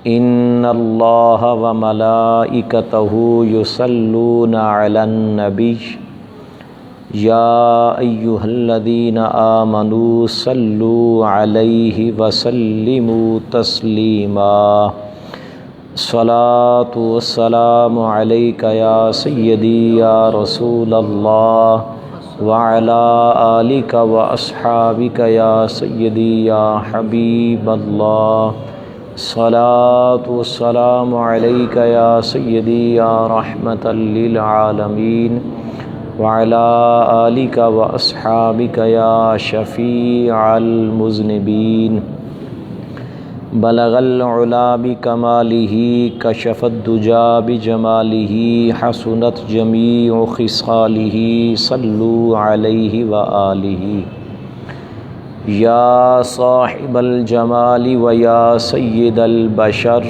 इन्नल्लाह व मलाइकतहु युसल्लूना अलन नबी या अय्युहल्लज़ीना आमनू सल्लू अलैहि व सल्लिमू तस्लीमा। सलातु वस्सलामु अलैका या सय्यदी या रसूलल्लाह व अला आलिका व अस्हाबिका या सय्यदी या हबीबल्लाह। सलातु वस्सलामु अलैका या सय्यदी या रहमतल लिल आलमीन व अला आलिका व अस्हाबिका या शफीअल मुज़निबीन। बलगल उला बिकमालिही कशफद्दुजा बिजमालिही हसुनत जमीउ खिसालिही सल्लू अलैहि व आलिही। या साहिबल जमाली व या सय्यिदल बशर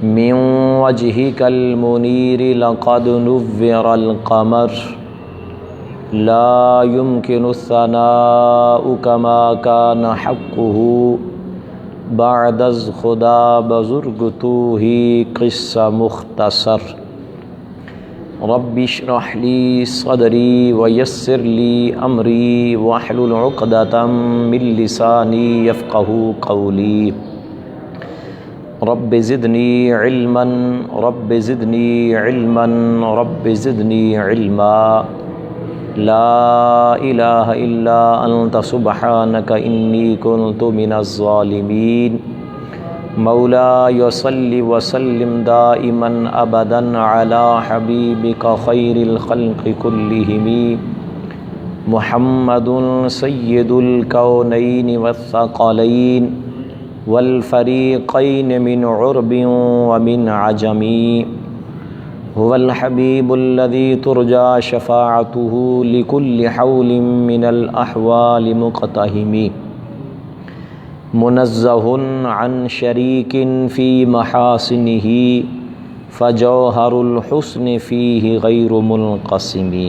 मिन वजहिकल मुनीर लक़द नुव्विरल क़मर ला युमकिनु सनाउ कमा कान हक़्क़ुहु बादज़ खुदा बुज़ुर्ग तू ही क़िस्सा मुख्तसर। रब्बि इश्रह ली सदरी व यस्सिर ली अमरी वहलुल उक़दतम मिन लिसानी यफ़क़हू क़ौली। Rabbi ज़िदनी इल्मन rabbi ज़िदनी इल्मन rabbi ज़िदनी इल्मा। ला इलाहा इल्ला अंत सुब्हानका इन्नी कुन्तु मिनज़ ज़ालिमीन। मौलाया सल्लि व सल्लिम दाइमन अबदन अला हबीबिका खैरिल खल्क़ि कुल्लिहिम मुहम्मदुन सय्यिदुल कौनैन वस्सक़लैन वल फ़रीक़ैन मिन उर्बिन व मिन अजमी। हुवल हबीबुल्लज़ी तुरजा शफ़ाअतुहु लिकुल्लि हौलिन मिनल अहवालि मुक़तहिमी। मुनज़्ज़हुन अन शरीकिन फ़ी महासिनिही फ़जौहरुल हुस्नि फ़ीहि गैरु मुनक़सिमी।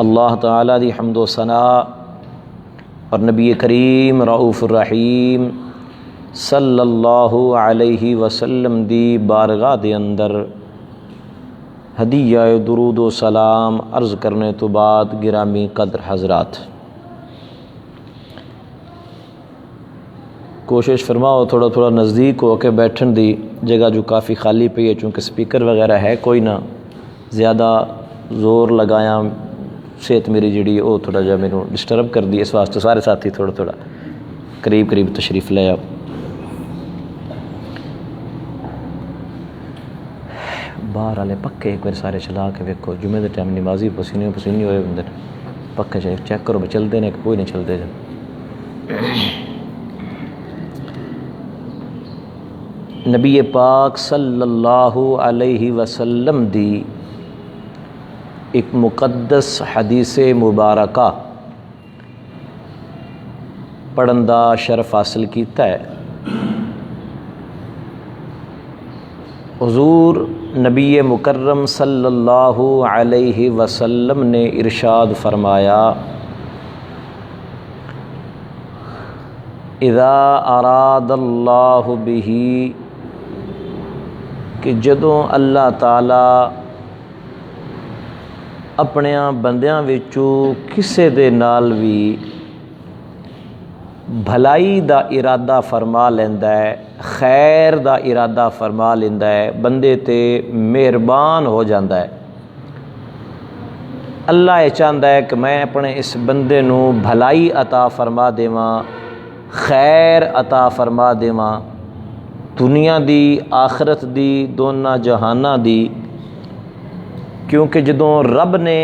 अल्लाह ताला दी हम्दो सना और नबी करीम रऊफ़ुर रहीम सल्लल्लाहु अलैहि वसल्लम दी बारगाह दे अंदर हदिया दुरूद व सलाम अर्ज़ करने तो बाद गिरामी कदर हज़रात, कोशिश फरमाओ थोड़ा थोड़ा नज़दीक हो के बैठन दी जगह जो काफ़ी खाली पई है, चूँकि स्पीकर वगैरह है कोई ना, ज़्यादा ज़ोर लगाया सेहत मेरी जी वो थोड़ा जहा मैनू डिस्टर्ब कर दी। इस वास्ते सारे साथी थोड़ा थोड़ा करीब करीब तशरीफ़ ले आओ। बाहर वाले पक्के एक बार सारे चला के वेखो, जुमे के टाइम नमाजी पसीने पसीने होए होंदे ने, पक्के चेक करो भी चलते ने कोई नहीं चलते। नबी पाक सल्लल्लाहु अलैहि वसल्लम दी एक मुक़द्दस हदीस मुबारका पढ़न दा शरफ हासिल कीता है। हुज़ूर नबी मुकर्रम सल्लल्लाहु अलैहि वसल्लम ने इरशाद फरमाया, इज़ा अरादल्लाहु बिही, कि जदों अल्लाह ताला अपने बंदियां विचों किसे दे नाल भी भलाई दा इरादा फरमा लेंदा है, खैर दा इरादा फरमा लेंदा है, बंदे ते मेहरबान हो जाता है। अल्लाह ये चाहता है कि मैं अपने इस बंदे नू भलाई अता फरमा देवां, खैर अता फरमा देवां, दुनिया दी आखरत दी दोनों जहाना दी। क्योंकि जदों रब ने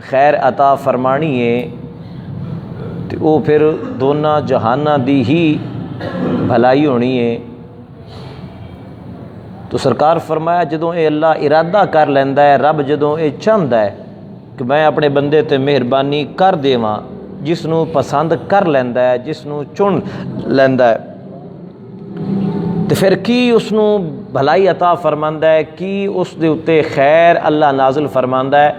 खैर अता फरमानी है तो वो फिर दोनों जहाना दी ही भलाई होनी है। तो सरकार फरमाया जदों ये अल्लाह इरादा कर लैंदा है, रब जदों ये चाहता है कि मैं अपने बंदे ते मेहरबानी कर देवां, जिसनों पसंद कर लैंदा है, जिसनों चुन लैंदा है, तो फिर की उसनों भलाई अता फरमांदा है, कि उस दे उत्ते खैर अल्लाह नाजिल फरमांदा है।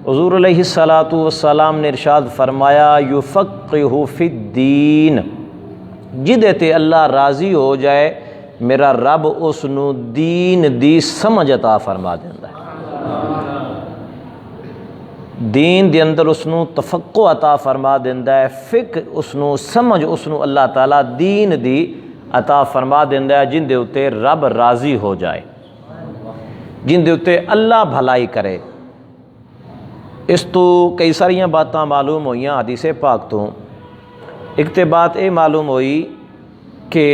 हुज़ूर अलैहिस्सलातु वस्सलाम ने इरशाद फरमाया, युफ़क़्क़िहु फ़िद्दीन, जिहदे ते अल्लाह राज़ी हो जाए मेरा रब उसनू दीन दी समझ अता फरमा देंदा है। दीन दे अंदर उसनू तफक्को अता फरमा देंदा है, फिक उसनू समझ उसनू अल्लाह ताला दीन दी अता फरमा देंदा है, जिंदे उत्ते रब राज़ी हो जाए, जिंदे उत्ते अल्लाह भलाई करे। इस तो कई सारियां बातां मालूम होइयां हदीसे पाक तो। एक तो बात ये मालूम हुई कि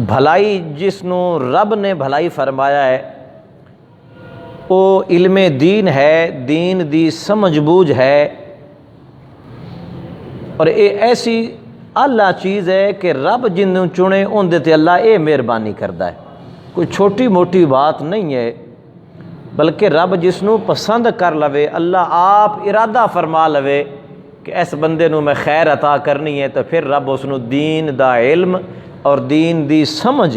भलाई जिसनू रब ने भलाई फरमाया है वो इल्मे दीन है, दीन दी समझ बूझ है, और ये ऐसी आला चीज़ है कि रब जिन्हों चुने उनदे ते अल्लाह ये मेहरबानी करता है। कोई छोटी मोटी बात नहीं है, बल्कि रब जिसनू पसंद कर लवे, अल्लाह आप इरादा फरमा लवे कि इस बंदे नू मैं खैर अता करनी है, तो फिर रब उसनू दीन दा इल्म और दीन दी समझ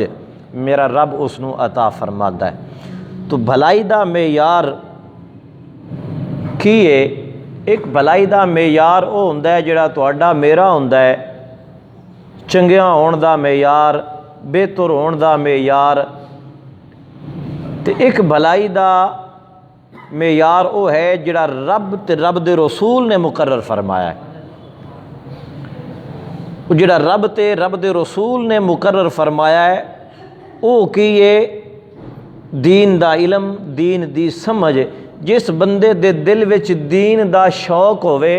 मेरा रब उसनू अता फरमाता है। तो भलाई दा मेयार की है? एक भलाई दा मेयार वो हुंदा है जिहड़ा तुहाडा मेरा हुंदा है, चंगिया होण दा मेयार, बेहतर होण दा मेयार। तो एक भलाई दा मेयार वो है जिहड़ा रब ते रब दे रसूल ने मुकर्रर फरमाया है। जिहड़ा रब ते रब दे रसूल ने मुकर्रर फरमाया है वो की है? दीन दा इलम, दीन दी समझ। जिस बंदे दे दिल विच दीन दा शौक होवे,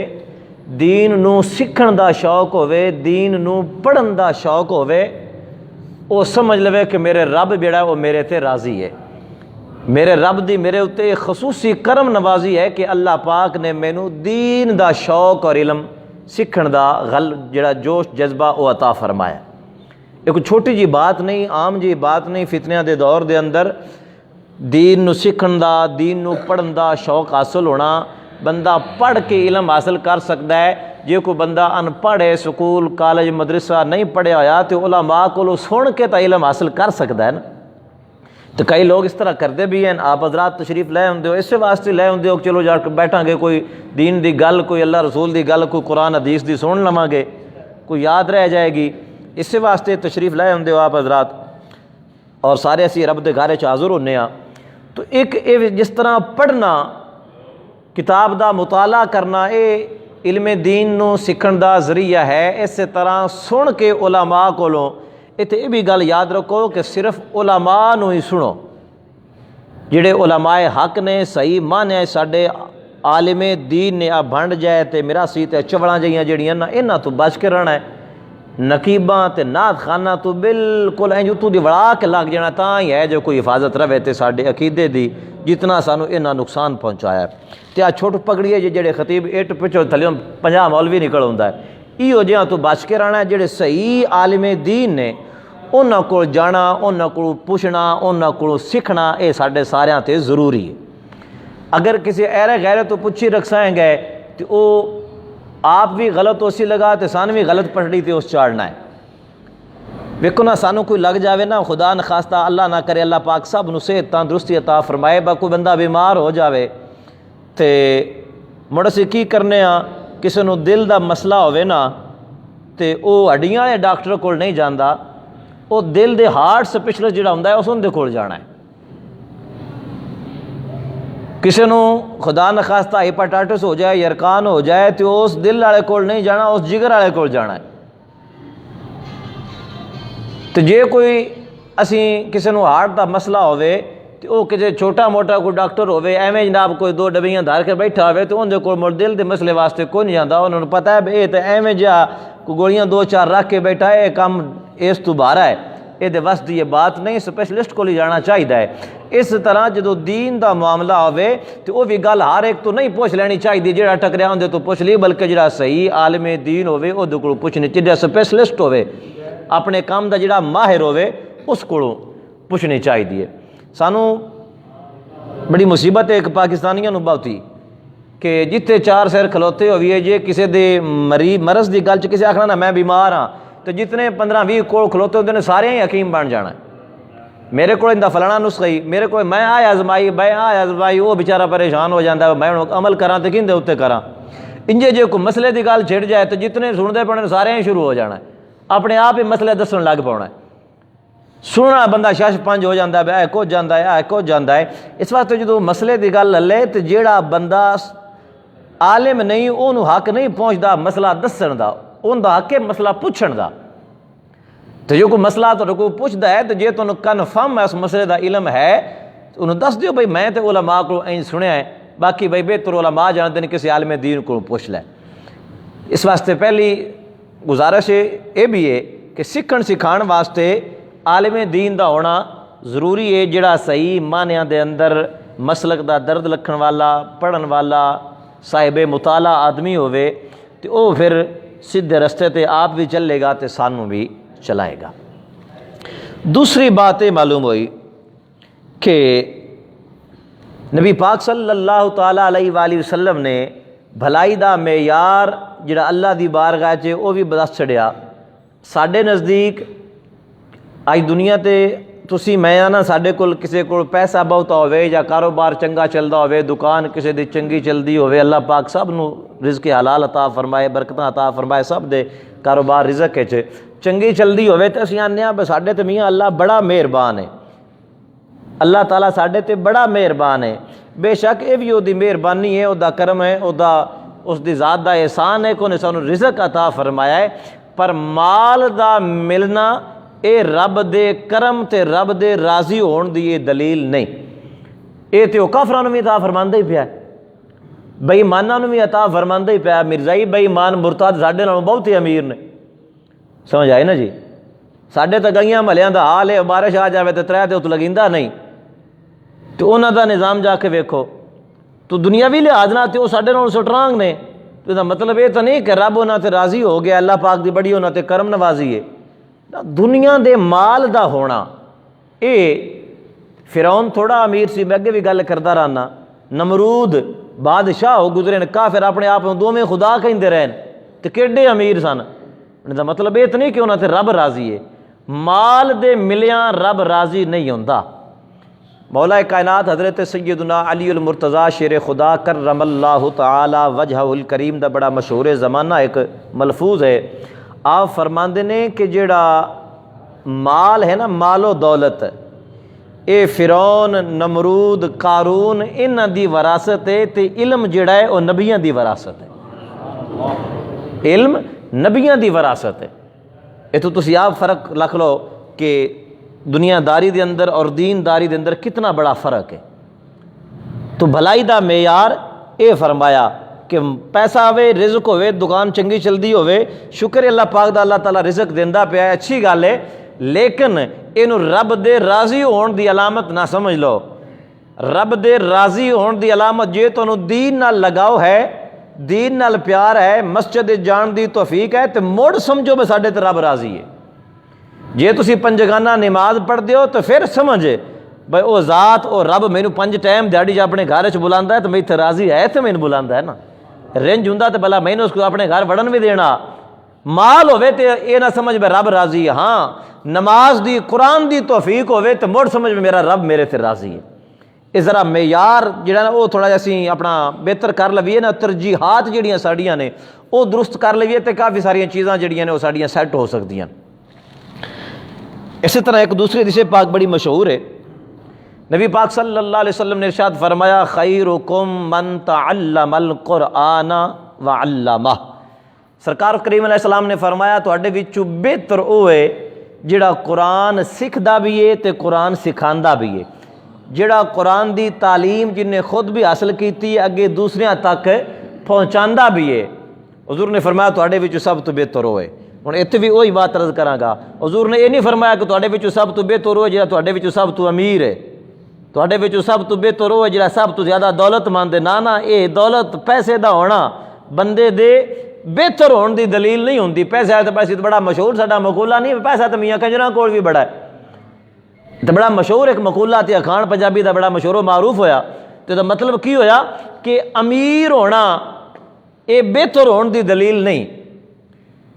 दीन नू सीखण दा शौक होवे, दीन नू पढ़न दा शौक होवे, वो समझ लवे कि मेरे रब जिहड़ा वो मेरे ते राज़ी है। मेरे रब दी मेरे उत्ते खसूसी करम नवाजी है कि अल्लाह पाक ने मैनू दीन दा शौक और इलम सीखण दा जिहड़ा जोश जज्बा वो अता फरमाया। एक छोटी जी बात नहीं, आम जी बात नहीं। फितनियां दे दौर दे अंदर दीन नू सीखण दा, दीन नू पढ़न दा शौक हासिल होना, बंदा पढ़ के इलम हासिल कर सकता है। जे कोई बंदा अनपढ़ है, स्कूल कॉलेज मदरसा नहीं पढ़िया होया, तो उलमा कोलों सुन के तो इलम हासिल कर सकता है ना। तो कई लोग इस तरह करते भी हैं। आप हज़रात तशरीफ लै आउंदे हो, इस वास्ते लै आउंदे हो चलो जा बैठांगे, कोई दीन दी गल, कोई अल्लाह रसूल दी गल, कोई कुरान हदीस दी सुन लवांगे, कोई याद रह जाएगी। इस वास्ते तशरीफ लै आउंदे हो आप हज़रात, और सारे असी रब दे घर च हाज़र होने आ। तो एक जिस तरह पढ़ना, किताब दा मुताला करना, ये इल्मे दीन नू सीखण दा जरिया है। इस तरह सुन के उलमा कोलों, इत्थे ये भी गल याद रखो कि सिर्फ उलमा नू ही सुनो। जिहड़े उलमाए हक ने, सही माने साडे आलिमे दीन ने, आ भंड जाए तो मिरासी ते चवड़ां जिहियां जिहड़ियां ना, इन्हां तो बच के रहना है। नकीबां ते नात खाना तो बिल्कुल इंज उत्तों दी वड़ा के लग जाना, तां ही है जो कोई हिफाजत रहे तो साडे अकीदे दी, जितना सानू इन्हां नुकसान पहुँचाया। तो आ छुट पकड़िए जेड़े खतीब इट पिछों थल्यों 50 मौलवी निकल आउंदा है, इहो जिहां तो बच के रहना है। जिहड़े सही आलिमे दीन ने उन्हां कोल जाना, उन्हां कोल पुछना, उन्हां कोल सीखना, ये साडे सारियां ते जरूरी है। अगर किसी ऐरे गैरे तो पुछी रखसाएंगे तो वो आप भी गलत उसी लगा, तो सानू भी गलत पटड़ी ते उस चाड़ना है। वेखो ना, सानू कोई लग जाए ना, खुदा न खास्ता, अल्लाह ना करे, अल्लाह पाक सब नू सेहत तंदुरुस्ती अता फरमाए, बा कोई बंदा बीमार हो जाए तो मुड़ असीं की करने आ, किसी नू दिल दा मसला होवे ना, तो वह हड्डियां वाले डॉक्टर कोल नहीं जाता, वो दिल दे हार्ट स्पैशलिस्ट जिहड़ा हुंदा है उस उहदे कोल जाना है। किसी नू खुदा न खास्ता हेपाटाइटिस हो जाए, यरकान हो जाए, तो उस दिल वाले कोल नहीं जाना, उस जिगर वाले कोल जाना है। तो जे कोई असी किसी नू हार्ट का मसला होवे, तो वह किसी छोटा मोटा कोई डॉक्टर होवे, एवें जनाब कोई 2 डब्बियां धार के बैठा होवे, तो उनके कोल मुड़ दिल के मसले वास्ते कोई नहीं जाता। उन्होंने पता है ये तो एवें जहा कोई गोलियां 2-4 रख के बैठा है, काम इस तो बाहर है, ये वस की ये बात नहीं, स्पैशलिस्ट को ही जाना चाहिए है। इस तरह जो दीन का मामला होवे तो वह भी गल हर एक तो नहीं पूछ लैनी चाहिए, जो टकरिया उनके तो पुछ ली, बल्कि जो सही आलमे दीन होवे उहदे कोलों पुछनी चाहिए, स्पैशलिस्ट होवे, अपने काम का जिहड़ा माहिर होवे उस कोलों पुछनी चाहिए। सानू बड़ी मुसीबत है एक पाकिस्तानियों नूं बहुती कि जिथे 4 सिर खलोते होइए, जे किसी दे मरज़ की गल च किसी आखना ना मैं बीमार हाँ, तो जितने 15-20 कोल खलोते होंदे ने सारे ही हकीम बन जाना है। मेरे को इंदा फलाना नुस्खा ही, मेरे को मैं आजमाई, वो बेचारा परेशान हो जाता है, मैं अमल करा तो किंदे उत्ते करा। इंजे जो कोई मसले की गल छिड़ जाए तो जितने सुनते पड़े सारे शुरू हो जाना, अपने आप ही मसले दसन लग पाना। सुनना बंदा शश पंज हो जाता है, कुछ जाता है, कुछ जाता है। इस वास्ते जो मसले की गल हले तो जोड़ा बंदा आलिम नहीं, उन्होंने हक नहीं पहुँचता मसला दसन का, उनका हक है मसला पूछण का। तो जो कोई मसला तो कोई पूछता है तो जे तुम कन्फर्म है उस मसले का इलम है तो उन्होंने दस दियो भाई मैं तो उलमा को इंज सुनिया है, बाकी भाई बेहतर उलमा जानते हैं, किसी आलिम दीन को पूछ लै। इस वास्ते पहली गुजारिश ये भी है कि सीखण सिखाण वास्ते आलिम दीन का होना जरूरी है, जिहड़ा सही मानिया के अंदर मसलक का दर्द रखण वाला, पढ़न वाला, साहिब मुताला आदमी होवे तो वह फिर सीधे रस्ते ते आप भी चलेगा तो सानू भी चलाएगा। दूसरी बात ये मालूम हुई कि नबी पाक सल्लल्लाहु ताला अलैहि वसल्लम ने भलाई दा मेयार जिहड़ा अल्लाह दी बारगाह च वो भी दस छड़िया। साडे नज़दीक अज दुनिया ते तुसी मैं आना साडे कोल किसी को पैसा बहुत होवे या कारोबार चंगा चलदा होवे, दुकान किसी दी चंगी चलदी होवे, अल्लाह पाक सब नू रिज़्क़ हलाल अता फरमाए, बरकतां अता फरमाए, सब दे कारोबार रिज़्क़ च चंगी चलदी होवे तो असीं आने बस साडे ते मियाँ अल्लाह बड़ा मेहरबान है, अल्लाह ताला साडे ते बड़ा मेहरबान है। बेशक ये भी उसदी मेहरबानी है, उसदा करम है, उसदी ज़ात दा एहसान है कि उन्हें सानू रिज़्क़ अता फरमाया है। पर माल दा मिलना ये रब दे करम ते रब दे राज़ी होने दी ये दलील नहीं। ये तो काफरां नूं भी अता फरमांदा ही पिया, बेईमानां नूं भी अता फरमांदा ही पिया। मिर्ज़ाई बेईमान मुरताद साडे नालों बहुत ही अमीर ने, समझ आई ना जी। साडे तो गईयां महलियां दा हाल है, बारिश आ जाए तो त्रै ते उत लगींदा नहीं, तो उन्हां दा निज़ाम जाके वेखो तो दुनियावी लिहाज नाल ते साडे नालों स्ट्रांग ने। तो इसदा मतलब ये तो नहीं कि रब उन्हां ते राज़ी हो गया, अल्लाह पाक दी बड़ी उन्हां ते करम नवाजी है। दुनिया दे माल दा होना ये फिरौन थोड़ा अमीर सी, मैं अगे भी गल करदा रहना, नमरूद बादशाह हो गुजरे ने, काफिर अपने आप में दोवें खुदा कहते रहे तो केडे अमीर सन। इसका मतलब ये तो नहीं कि उन्होंने रब राजी है, माल दे मिलिया रब राजी नहीं होंदा। मौला कायनात हज़रत सैयदना अली अल मुर्तज़ा शेर खुदा करमल्लाहु तआला वजहुल करीम दा बड़ा मशहूर ज़माना एक मलफूज है। आप फरमाते ने कि जेड़ा माल है ना, मालो दौलत, ये फिरौन, नमरूद, कारून इन्हां दी वरासत है, तो इल्म जेड़ा है वह नबियां दी वरासत है। इल्म नबियां दी वरासत है। ये तो तुसी आप फ़र्क रख लो कि दुनियादारी दे अंदर और दीनदारी दे अंदर कितना बड़ा फ़र्क है। तो भलाई दा मेयार ये फरमाया कि पैसा आवे, रिज़्क़ होवे, दुकान चंगी चलदी होवे, शुक्र है अल्लाह पाक दा, अल्लाह ताला रिज़्क़ देंदा पिया, अच्छी गल है। लेकिन इनू रब दे राज़ी होने दी अलामत ना समझ लो। रब दे राज़ी होने दी अलामत जे तुहानू दीन नाल लगाओ है, दीन नाल प्यार है, मस्जिद जान दी तौफीक है, तो मुड़ समझो भी साडे ते रब राज़ी है। जे तुसी पंजगाना नमाज पढ़ते हो तो फिर समझ भाई वो ज़ात वो रब मैनू 5 टाइम दिहाड़ी अपने घर च बुलांदा है तो मैं इत्थे राज़ी है, तो मैनू बुलांदा है ना। रेंज हुंदा तो भला मैनू उसको अपने घर वड़न भी देना। माल होवे तो ये ना समझ भाई रब राज़ी है, हाँ नमाज दी कुरान दी तौफीक होवे तो मुड़ समझ मेरा रब मेरे ते राज़ी है। इस जरा मेयार जिहड़ा ना वो थोड़ा जिहा असीं अपना बेहतर कर लवीए ना, तरजीहात जिहड़ियां साड़ियां ने वो दुरुस्त कर लवीए तो काफ़ी सारियां चीज़ां जिहड़ियां ने वो साड़ियां सैट हो सकदियां। इसी तरह एक दूसरी हदीस पाक बड़ी मशहूर है। नबी पाक सल्लल्लाहु अलैहि वसल्लम ने इरशाद फरमाया, खैरुकुम मन तअल्लमल कुरआन व अल्लमह। सरकार करीम अलैहिस्सलाम ने फरमाया तुहाडे विचों बेहतर वो है जिहड़ा कुरान सिखदा भी है तो कुरान सिखांदा भी है, जिहड़ा कुरान दी तालीम जिन्हें खुद भी हासिल की अगे दूसरियां तक पहुँचांदा भी है। हुजूर ने फरमाया तुहाडे विचों सब तो बेहतर वो है। हुण इत्थे भी वही बात अर्ज करांगा, हुजूर ने ये नहीं फरमाया कि तुहाडे विचों सब तो बेहतर वो है जिहड़ा तुहाडे विचों सब तो अमीर है, तुहाडे विचों सब तो बेहतर वो है जिहड़ा सब तो ज़्यादा दौलतमंद है। ना ना, ये दौलत पैसे दा होना बंदे दे बेहतर होने की दलील नहीं होंदी। पैसा है तो पैसे तो बड़ा मशहूर साडा मकूला नहीं, पैसा तो मियाँ कंजरां कोल भी बड़ा है, तो बड़ा मशहूर एक मकूला ते अखान पंजाबी का बड़ा मशहूर मारूफ होया। तो मतलब की होया कि अमीर होना ये बेहतर होने की दलील नहीं,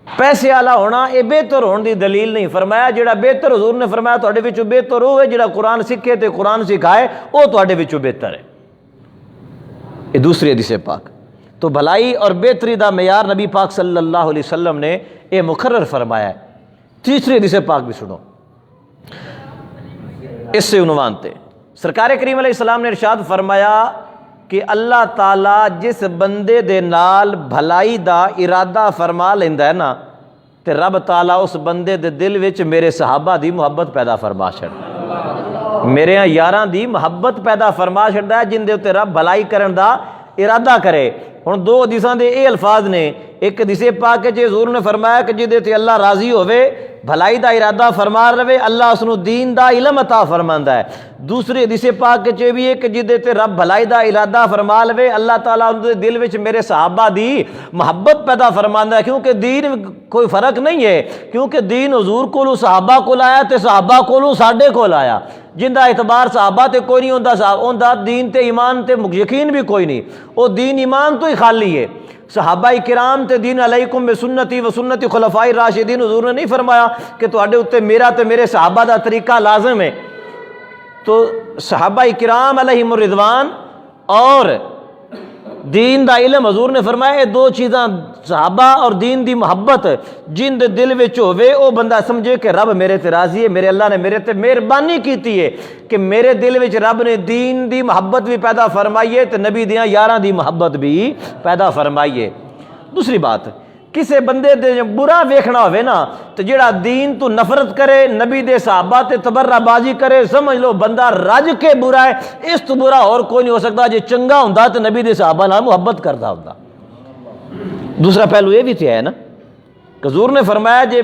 पैसे वाला होना ये बेहतर होने की दलील नहीं। फरमाया जिहड़ा बेहतर, हुजूर ने फरमाया तुहाडे विचों बेहतर वो है जिहड़ा कुरान सीखे तो कुरान सिखाए, वो तुहाडे विचों बेहतर है। ये दूसरी हदीस पाक। तो भलाई और बेहतरी का मयार नबी पाक सल्लल्लाहु अलैहि वसल्लम ने यह मुकर्रर फरमाया है। तीसरी हदीस पाक भी सुनो, इससे उन्वान थे सरकार करीम अलैहिस्सलाम ने इरशाद फरमाया कि अल्लाह ताला जिस बंदे दे नाल भलाई दा इरादा फरमा लेंदा है ना, तो रब ताला उस बंदे दे दिल विच मेरे सहाबा दी मुहब्बत पैदा फरमा छड़दा, मेरे यारां दी मुहब्बत पैदा फरमा छड़दा है, जिंदे उत्ते रब भलाई करन दा इरादा करे। हुण दो हदीसां दे ये अल्फाज ने, एक हदीसे पाक च हुज़ूर ने फरमाया कि जिहदे ते अल्लाह राजी होवे, भलाई दा इरादा फरमा रहे, अल्लाह उसनू दीन दा इलम अता फरमांदा है। दूसरी हदीसे पाक च भी एक जिहदे ते रब भलाई दा इरादा फरमा लवे, अल्लाह ताला उनके दिल विच मेरे सहाबा दी मुहब्बत पैदा फरमांदा है। क्योंकि दीन कोई फर्क नहीं है, क्योंकि दीन हुज़ूर कोलों सहाबा कोल आया ते सहाबा कोलों साडे कोल आया। जिंदा एतबार सहाबा ते कोई नहीं होंदा, दीन ते ईमान ते यकीन भी कोई नहीं, वो दीन ईमान तो ही खाली है। सहाबाई किराम ते दीन अलैकुम बिसुन्नती व सुन्नती खुलफाई राशिदीन, हुज़ूर ने नहीं फरमाया कि तुहाडे उत्ते मेरा ते मेरे सहाबा दा तरीका लाजम है। तो सहाबाई किराम अलैहिमुर रिज़वान और दीन दा इल्म, हुज़ूर ने फरमाया ये दो चीज़ां, सहाबा और दीन दी मुहब्बत जिन दे दिल विच होवे, वो बंदा समझे कि रब मेरे ते राजी है, मेरे अल्लाह ने मेरे ते मेहरबानी कीती है कि मेरे दिल विच रब ने दीन दी मुहब्बत भी पैदा फरमाई है, तो नबी दियां यारां दी मुहब्बत भी पैदा फरमाई है। दूसरी बात, किसी बंदे दे बुरा वेखना होवे ना, तो जिहड़ा दीन तो नफरत करे, नबी दे सहाबा ते तबर्राबाजी करे, समझ लो बंदा रज के बुरा है। इस तो बुरा और कोई नहीं हो सकता। जे चंगा हुंदा तो नबी दे सहाबा नाल मुहब्बत करदा हुंदा। दूसरा पहलू ये भी तो है ना, हुज़ूर ने फरमाया जे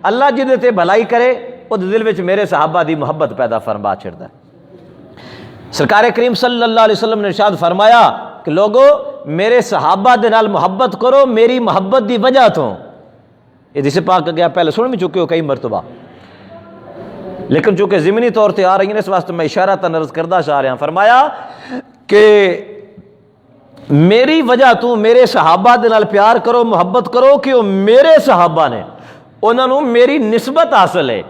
अल्लाह जिहदे ते भलाई करे, उहदे दिल विच मेरे सहाबा दी मुहब्बत पैदा फरमा छड़दा है। सरकार करीम सल्लल्लाहु अलैहि वसल्लम ने इरशाद फरमाया कि लोगो मेरे सहाबा दे नाल मुहब्बत करो, मेरी मुहब्बत दी वजह तो। ये जिसे पाक गया पहले सुन भी चुके हो कई मरतबा, लेकिन चूंकि ज़िमनी तौर पर आ रही है, इस वास्ते मैं इशारा तनर्ज करदा चाह रहा। फरमाया कि मेरी वजह तू मेरे सहाबा दे नाल प्यार करो, मुहब्बत करो, कि वो मेरे सहाबा ने, उन्होंने मेरी निस्बत हासिल है।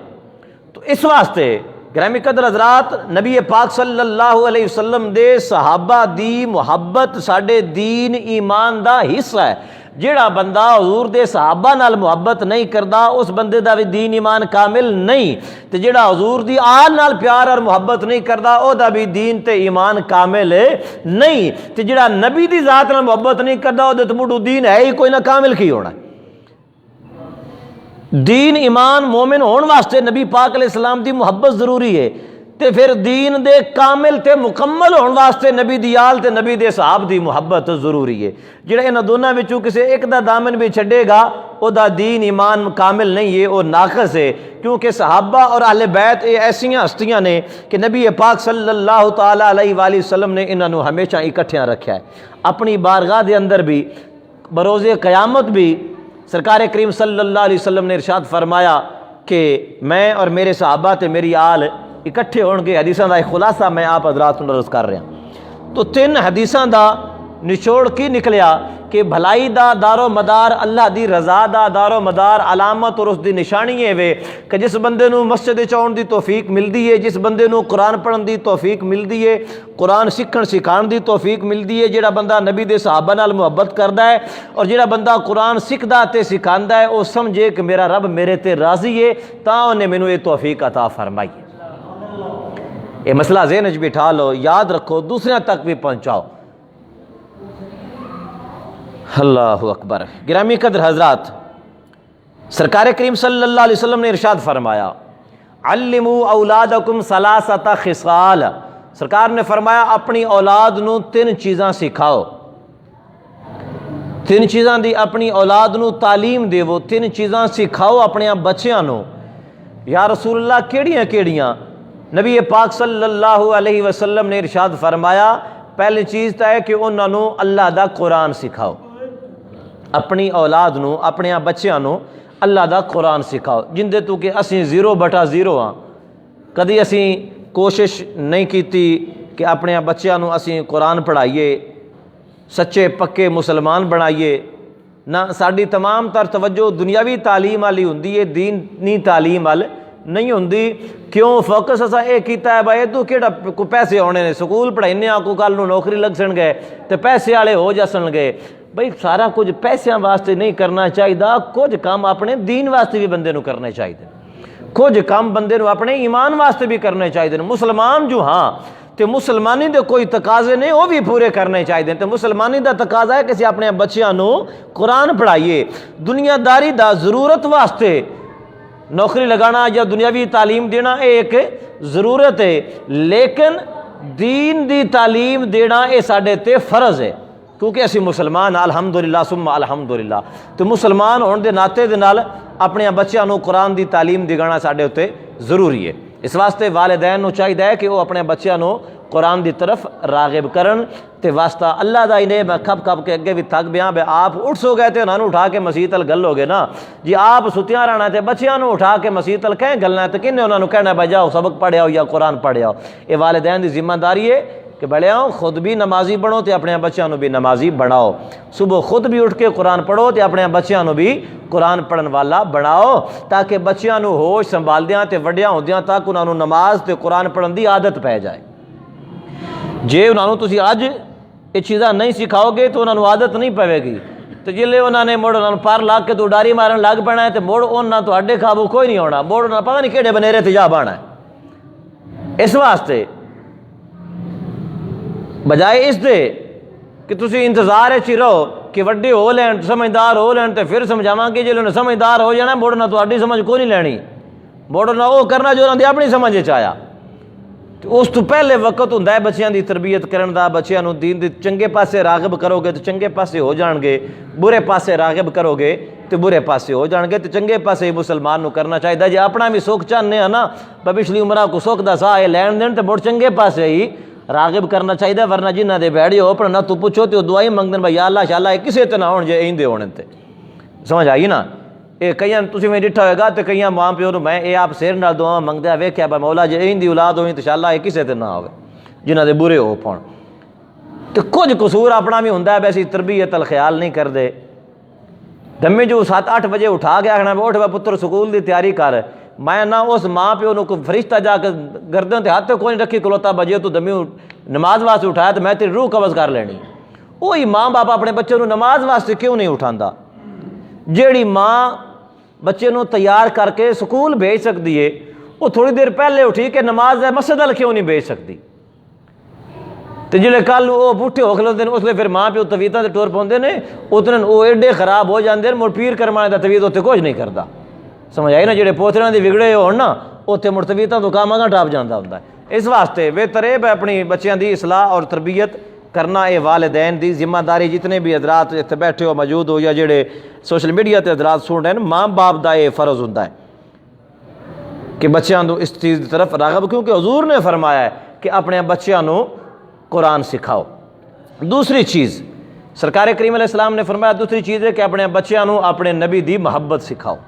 तो इस वास्ते ग्रामी कदर हज़रात, नबी पाक सल्लल्लाहु अलैहि वसल्लम दे सहाबा दी मुहब्बत साडे दीन ईमान दा हिस्सा है। जिहड़ा बंदा हुज़ूर दे सहाबा नाल मुहब्बत नहीं करदा, उस बंदे दा भी दीन ईमान कामिल नहीं। तो जिहड़ा हुज़ूर दी आल नाल प्यार और मुहब्बत नहीं करदा, ओदा भी दीन ते ईमान कामिल नहीं। तो जिहड़ा नबी दी ज़ात नाल मुहब्बत नहीं करदा, ओदे ते मुढ़ दीन है ही कोई ना, कामिल की होना। दीन ईमान मोमिन होने वास्ते नबी पाक अलैहिस्सलाम दी मुहब्बत जरूरी है। तो फिर दीन दे कामिल ते मुकम्मल होने वास्ते नबी दी आल ते नबी दे सहाब दी मुहब्बत जरूरी है। जिहड़ा इन्हां दोनों विचों किसी एक दा दामन भी छड्डेगा, ओदा दीन ईमान कामिल नहीं है, वो नाकस है। क्योंकि सहाबा और अहले बैत ये ऐसियां हस्तियां ने कि नबी पाक सल्लल्लाहु ताला अलैहि वसल्लम ने इन्होंने हमेशा इकट्ठियां रखा है। अपनी बारगाह के अंदर भी, बरोज़े क़यामत भी सरकार करीम सल्लल्लाहु अलैहि वसल्लम ने इरशाद फरमाया कि मैं और मेरे सहाबा ते मेरी आल इकट्ठे होणगे। हदीसां दा खुलासा मैं आप हज़रात नूं अर्ज़ कर रहा। तो तीन हदीसां दा निचोड़ की निकलिया कि भलाई दा दारो मदार, अल्लाह दी रज़ा दा दारो मदार, अलामत और उसकी निशानी है वे कि जिस बंदे नूं मस्जिद च आउण दी तौफीक मिलती है, जिस बंदे नूं कुरान पढ़न दी तौफीक मिलती है, कुरान सीखण सिखाण दी तौफीक मिलती है, जिहड़ा बंदा नबी दे सहाबा नाल मुहब्बत करदा है, और जिहड़ा बंदा कुरान सीखदा ते सिखांदा है, वो समझे कि मेरा रब मेरे ते राज़ी है, तां उन्हें मैनूं ये तौफीक अता फरमाई। ये मसला ज़हन च बिठा लो, याद रखो, दूसरों तक भी पहुँचाओ। अल्लाहु अकबर। गिरामी कदर हज़रात, सरकार करीम सल्लल्लाहु अलैहि वसल्लम ने इरशाद फरमाया, अल्लिमू औलादकुम सलासता खिसाल। सरकार ने फरमाया अपनी औलाद नू तीन चीज़ां सिखाओ, तीन चीज़ां दी अपनी औलाद नू तालीम देवो, तीन चीज़ां सिखाओ अपने बच्चों नू। या रसूलल्लाह केड़ियां केड़ियां? नबी पाक सल्लल्लाहु अलैहि वसल्लम ने इरशाद फरमाया, पहली चीज़ तो है कि उन्होंने अल्लाह दा कुरान सिखाओ। अपनी औलाद नू, अपने बच्चों नू अल्लाह दा कुरान सिखाओ। जिंदे तू कि असी 0/0 हाँ, कदी असी कोशिश नहीं की कि अपने बच्चों नू असी कुरान पढ़ाइए, सच्चे पक्के मुसलमान बनाइए ना। साड़ी तमाम तर तवज्जो दुनियावी तालीम वाली हुंदी है, दीनी तालीम वाल नहीं होंदी। क्यों फोकस असा ये किया है भाई तू केड़ा को पैसे आने ने, स्कूल पढ़ाने को कल नूं नौकरी लग सनगे तो पैसे वाले हो जासणगे। भाई सारा कुछ पैसों वास्ते नहीं करना चाहिए, कुछ काम अपने दीन वास्ते भी बंदे नूं करने चाहिए, कुछ काम बंदे नूं अपने ईमान वास्ते भी करने चाहिए। मुसलमान जो हाँ तो मुसलमानी दे कोई तकाजे ने वो भी पूरे करने चाहिए। तो मुसलमानी का तकाजा है कि असीं अपने बच्चों नूं कुरान पढ़ाइए। दुनियादारी दा जरूरत वास्ते नौकरी लगाना या दुनियावी तालीम देना एक ज़रूरत है, लेकिन दीन दी तालीम देना ये साडे ते फ़र्ज़ है, क्योंकि असी मुसलमान अलहमदुलिल्लाह सुम्मा अलहमदुलिल्लाह। तो मुसलमान होने के नाते दे नाल अपने बच्चों को कुरान की तालीम दिगाना साडे उत्ते ज़रूरी है। इस वास्ते वालिदैन नूं चाहिए है कि वो अपने बच्चों को कुरान की तरफ रागिब करन। ते वास्ता अल्लाह का इन्हें मैं खप खप के अगे भी थक गया भी आप उठ सो गए तो उन्होंने उठा के मसीह तल गल हो गए ना जी। आप सुतिया रहना तो बच्चों को उठा के मसीह तल कहें गलना तो किन्ने उन्होंने कहना भाई जाओ सबक पढ़िया या कुरान पढ़िया। ये वालिदैन की जिम्मेदारी है कि बड़िया खुद भी नमाजी बनो तो अपने बच्चों को भी नमाजी बनाओ। सुबह खुद भी उठ के कुरान पढ़ो तो अपने बच्चों को भी कुरान पढ़न वाला बनाओ, ताकि बच्चों को होश संभालद्या तो वड्डिया होंदियां तक उन्होंने नमाज तो कुरान पढ़न की आदत पै जाए। जे उन्होंने तुसी अज ये चीज़ा नहीं सिखाओगे तो उन्होंने आदत नहीं पवेगी। तो जिले उन्होंने मुड़ उन्होंने पर ला के तो उडारी मारन लग पैना है तो मुड़ उन्होंने तो काबू कोई नहीं होना, मुड़ उन्होंने पता नहीं किहड़े बनेरे ते जा बना है। इस वास्ते बजाए इसके कि तुसी इंतजार च रहो कि वड्डे हो लैन समझदार हो लैन तो फिर समझावांगे। जो उन्हें समझदार हो जाना मुड़ ना तुहाडी समझ कोई नहीं लैनी, मुड़ ना वो करना जो उन्होंने अपनी समझ च आया। तो उस तो पहले वक्त होंदा है बच्चों की तरबियत करन दा। बच्चों को दीन दे चंगे पासे रागिब करोगे तो चंगे पासे हो जाएंगे, बुरे पासे रागिब करोगे तो बुरे पासे हो जाएंगे। तो चंगे पासे मुसलमान को करना चाहिए। जे अपना भी सुख चाहते हैं ना पिछली उम्र को सुख का साह लैन देन तो मुड़ चंगे पासे ही रागिब करना चाहिए। वरना जिन्हों के बैठ जाओ अपना तू पुछो तो दुआई मंगते भाई अल्लाह शाला किसी तो ना हो जे इंदे होने ते समझ आई ना। ये कई तुम में डिठा होगा तो कई माँ प्यो मैं ये आप सिर नाल दुआ मंगदे वेख्या भाई मौला जे इंदी औलाद होई तो शाला किसी ते ना हो जिन्हों के बुरे हो पाउण। तो कुछ कसूर अपना भी होंदा है, वैसी तरबियत अल ख्याल नहीं करते। दम्मे जो 7-8 बजे उठा के आखना उठ भाई पुत्र स्कूल की तैयारी कर, मैं ना उस माँ प्यो को फरिश्ता जाकर गर्दन ते हाथ कोई नहीं रखी खलोता बजे तू दम्मी नमाज वास्ते उठाया तो मैं तेरी रूह कब्ज़ कर लेनी। वही माँ बाप अपने बच्चे को नमाज वास्ते क्यों नहीं उठाता? जेड़ी माँ बच्चे को तैयार करके स्कूल भेज सकती है वो थोड़ी देर पहले उठी के नमाज मस्जिद अल क्यों नहीं भेज सकती? तो जिले कल वो पुठे हो खलोते हैं उसले फिर माँ प्यो तवीयतां ते टुर पाते हैं, उतने वो एडे खराब हो जाते हैं मुड़ पीर करवाने का तवीयत उत्ते कुछ नहीं करता। समझ आई ना। जेडे पोतरियां दे विगड़े हो ना उत्थे मुड़ तवीयतां तो काम टप जाता होंदा है। इस वास्ते बेहतर है अपनी बच्चों की इसलाह और तरबियत करना ये वालिदैन की जिम्मेदारी। जितने भी हजरात इत्थे बैठे हो मौजूद हो या जेडे सोशल मीडिया ते हजरात सुन रहे हैं, माँ बाप का यह फ़र्ज़ होंदा है कि बच्चों को इस चीज़ की तरफ राग़िब, क्योंकि हुजूर ने फरमाया है कि अपने बच्चों को कुरान सिखाओ। दूसरी चीज़ सरकार करीम अलैहिस्सलाम ने फरमाया, दूसरी चीज़ है कि अपने बच्चों को अपने नबी की मुहब्बत सिखाओ।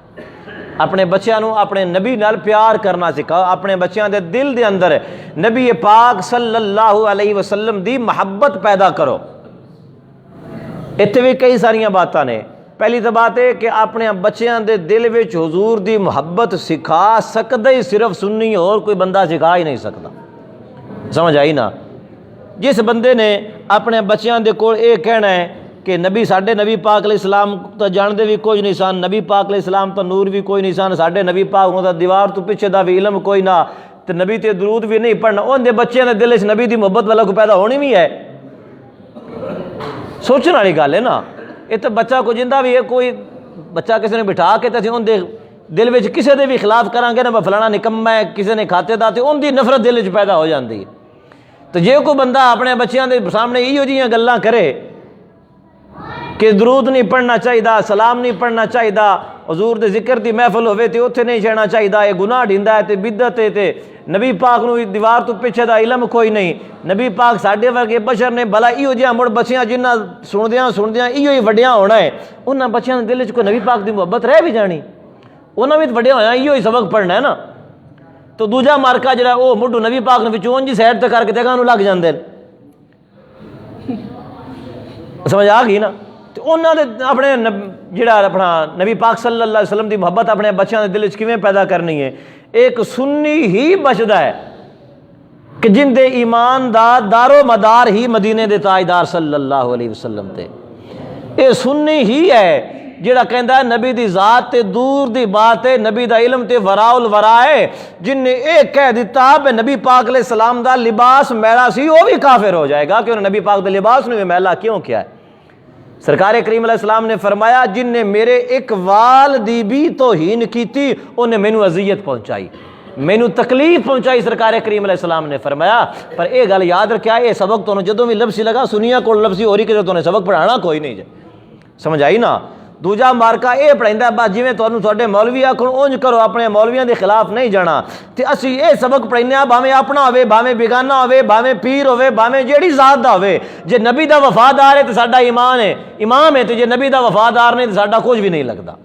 अपने बच्चों को अपने नबी नाल प्यार करना सिखाओ। अपने बच्चों के दिल के अंदर नबी पाक सल्लल्लाहु अलैहि वसल्लम की मुहब्बत पैदा करो। इत्थे भी कई सारिया बातें ने। पहली तो बात है कि अपने बच्चों के दिल में हुजूर की मुहब्बत सिखा सकता ही सिर्फ सुन्नी, और कोई बंदा सिखा ही नहीं सकता। समझ आई ना। जिस बंदे ने अपने बच्चों के कोल ये कहना है कि नबी साढ़े नबी पाक अलैहिस्सलाम तो जानते भी कुछ नहीं सन, नबी पाक अलैहिस्सलाम तो नूर भी कोई नहीं सन, साढ़े नबी पाक तो दीवार तो पिछे का भी इलम कोई ना, तो नबी ते दरूद भी नहीं पढ़ना, उनके बच्चों के दिल च नबी की मुहब्बत वाला को पैदा होनी भी है। सोचने वाली गल है ना। ये तो बच्चा को जिंदा भी है, कोई बच्चा किसी ने बिठा के तो उनके दिल में किसी के भी खिलाफ करांगे ना फलाना निकम्मा है किसी ने खाते का, तो उनकी नफरत दिल च पैदा हो जाती है। तो जे कोई बंदा अपने बच्चों के सामने इहो जिहियां गल्लां करे कि दरूद नहीं पढ़ना चाहिए, सलाम नहीं पढ़ना चाहिए, हजूर के जिक्र की महफिल होवे तो उत्थे नहीं जाना चाहिए, ये गुनाह ढींदा है, तो बिदत है, तो नबी पाक नूं दीवार तो पिछे का इलम कोई नहीं, नबी पाक साढ़े वर्गे बशर ने भला इहो जिहा मुड़ बच्चियां जिन्ना सुनदियां सुनदियां इहो ही वड्डिया होना है, उन्होंने बच्चों के दिल च कोई नबी पाक की मुहब्बत रह भी जानी, उन्होंने भी वड्डिया होया इहो ही सबक पढ़ना है ना। तो दूजा मार्का जिहड़ा वो मुढ़ नबी पाक ने विचों जी साइड ते करके जगह नूं लग जांदे ने। समझ आ गई ना। तो उन्होंने अपने जिहड़ा अपना नबी पाक सल्लल्लाहु अलैहि वसल्लम की मुहब्बत अपने बच्चों के दिल च किवें पैदा करनी है। एक सुन्नी ही बचदा है कि जिंदे ईमान दा दारो मदार ही मदीने दे ताजदार सल्लल्लाहु अलैहि वसल्लम ते। ये सुन्नी ही है जिहड़ा कहंदा है नबी दी जात ते दूर दी बात है, नबी दा इल्म ते वराउल वरा है। जिन्हें एक कह दिता भी नबी पाक अलैहि सलाम दा लिबास मैला सी, वो भी काफिर हो जाएगा कि उन्हें नबी पाक दे लिबास नूं मैला क्यों किया है। सरकार करीम अलैहिस्सलाम ने फरमाया जिन्हें मेरे एक वाल दी भी तौहीन की उन्हें मैनू अजियत पहुंचाई, मैनू तकलीफ पहुंचाई। सरकार करीम अलैहिस्सलाम ने फरमाया पर यह गल याद रखा, ये सबक तो जदों भी लफ्सी लगा सुनिया को लफ्सी हो रही कि तुमने सबक पढ़ाना कोई नहीं जे, समझ आई ना। दूजा मार्का यह पढ़ाइंदा बस जिवें तुहानूं तुहाडे मौलवी आखण उंज करो, अपने मौलवियों के खिलाफ नहीं जाना। तो असी ये सबक पढ़ाने भावें अपना होवे, भावें बेगाना होवे, भावें पीर होवे, भावें जेड़ी जात दा होवे। जे नबी दा वफादार है तो साडा ईमान है, इमाम है, तो जे नबी दा वफादार नहीं तो साडा कुछ भी नहीं लगता।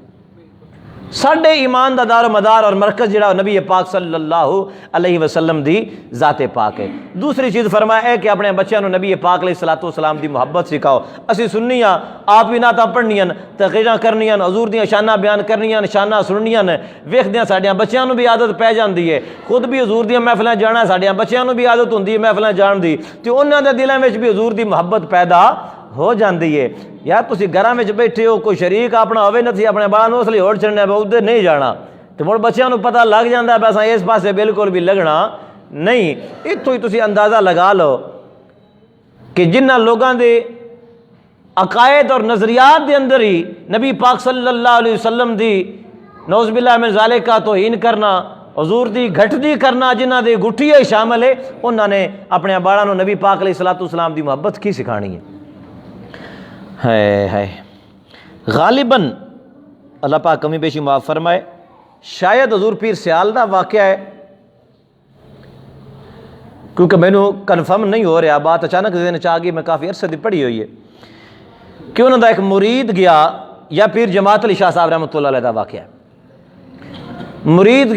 साडे ईमान दा दारो मदार और मरकज़ जिहड़ा नबी पाक सल्लल्लाहु अलैहि वसल्लम दी ज़ाते पाक है। दूसरी चीज़ फरमाया है कि अपने बच्चों को नबी पाक अलैहिस्सलातु वस्सलाम दी मुहब्बत सिखाओ। असी सुननी हाँ, आप भी नातां पढ़नियां, तकरीरां करनियां, हजूर दियां शानां बयान करनियां, शानां सुननियां, वेखदियां साडियां बच्चों को भी आदत पै जाती है। खुद भी हजूर दियां महफिलां जाना, साडियां बच्चों को भी आदत होंदी है महफिलां जाण दी, तो उन्हां दे दिलां विच भी हजूर दी मुहब्बत पैदा हो जाती है। यार तुसी घरां विच बैठे हो, कोई शरीक अपना होवे ना, अपने बाल नूं उसलिए होड़ चढ़ना उधर नहीं जाना, तो मुड़ बच्चों को पता लग जाता है असां इस पासे बिल्कुल भी लगना नहीं। इत्थों ही तुसी अंदाज़ा लगा लो कि जिन्हां लोगों के अकायद और नज़रियात के अंदर ही नबी पाक सल्लल्लाहु अलैहि वसल्लम दी नौज़ बिल्लाह मिन ज़ालिका तौहीन करना, हजूर दी घटदी करना, जिन्हां दे गुठिए शामिल है, उन्होंने अपने बालों को नबी पाक अलैहिस्सलातु वस्सलाम दी मुहब्बत की सिखानी है। गालिबन अल्लाह पाक कमी पेशी माफ़ फरमाए, शायद हजूर पीर सियाल दा वाक़या है, क्योंकि मैनू कन्फर्म नहीं हो रहा, बात अचानक दिन आ गई, मैं काफ़ी अरसे दी पढ़ी हुई है कि उन्होंने एक मुरीद गया, या पीर जमात अली शाह साहब रहमतुल्लाह अलैह दा वाक़या है। मुरीद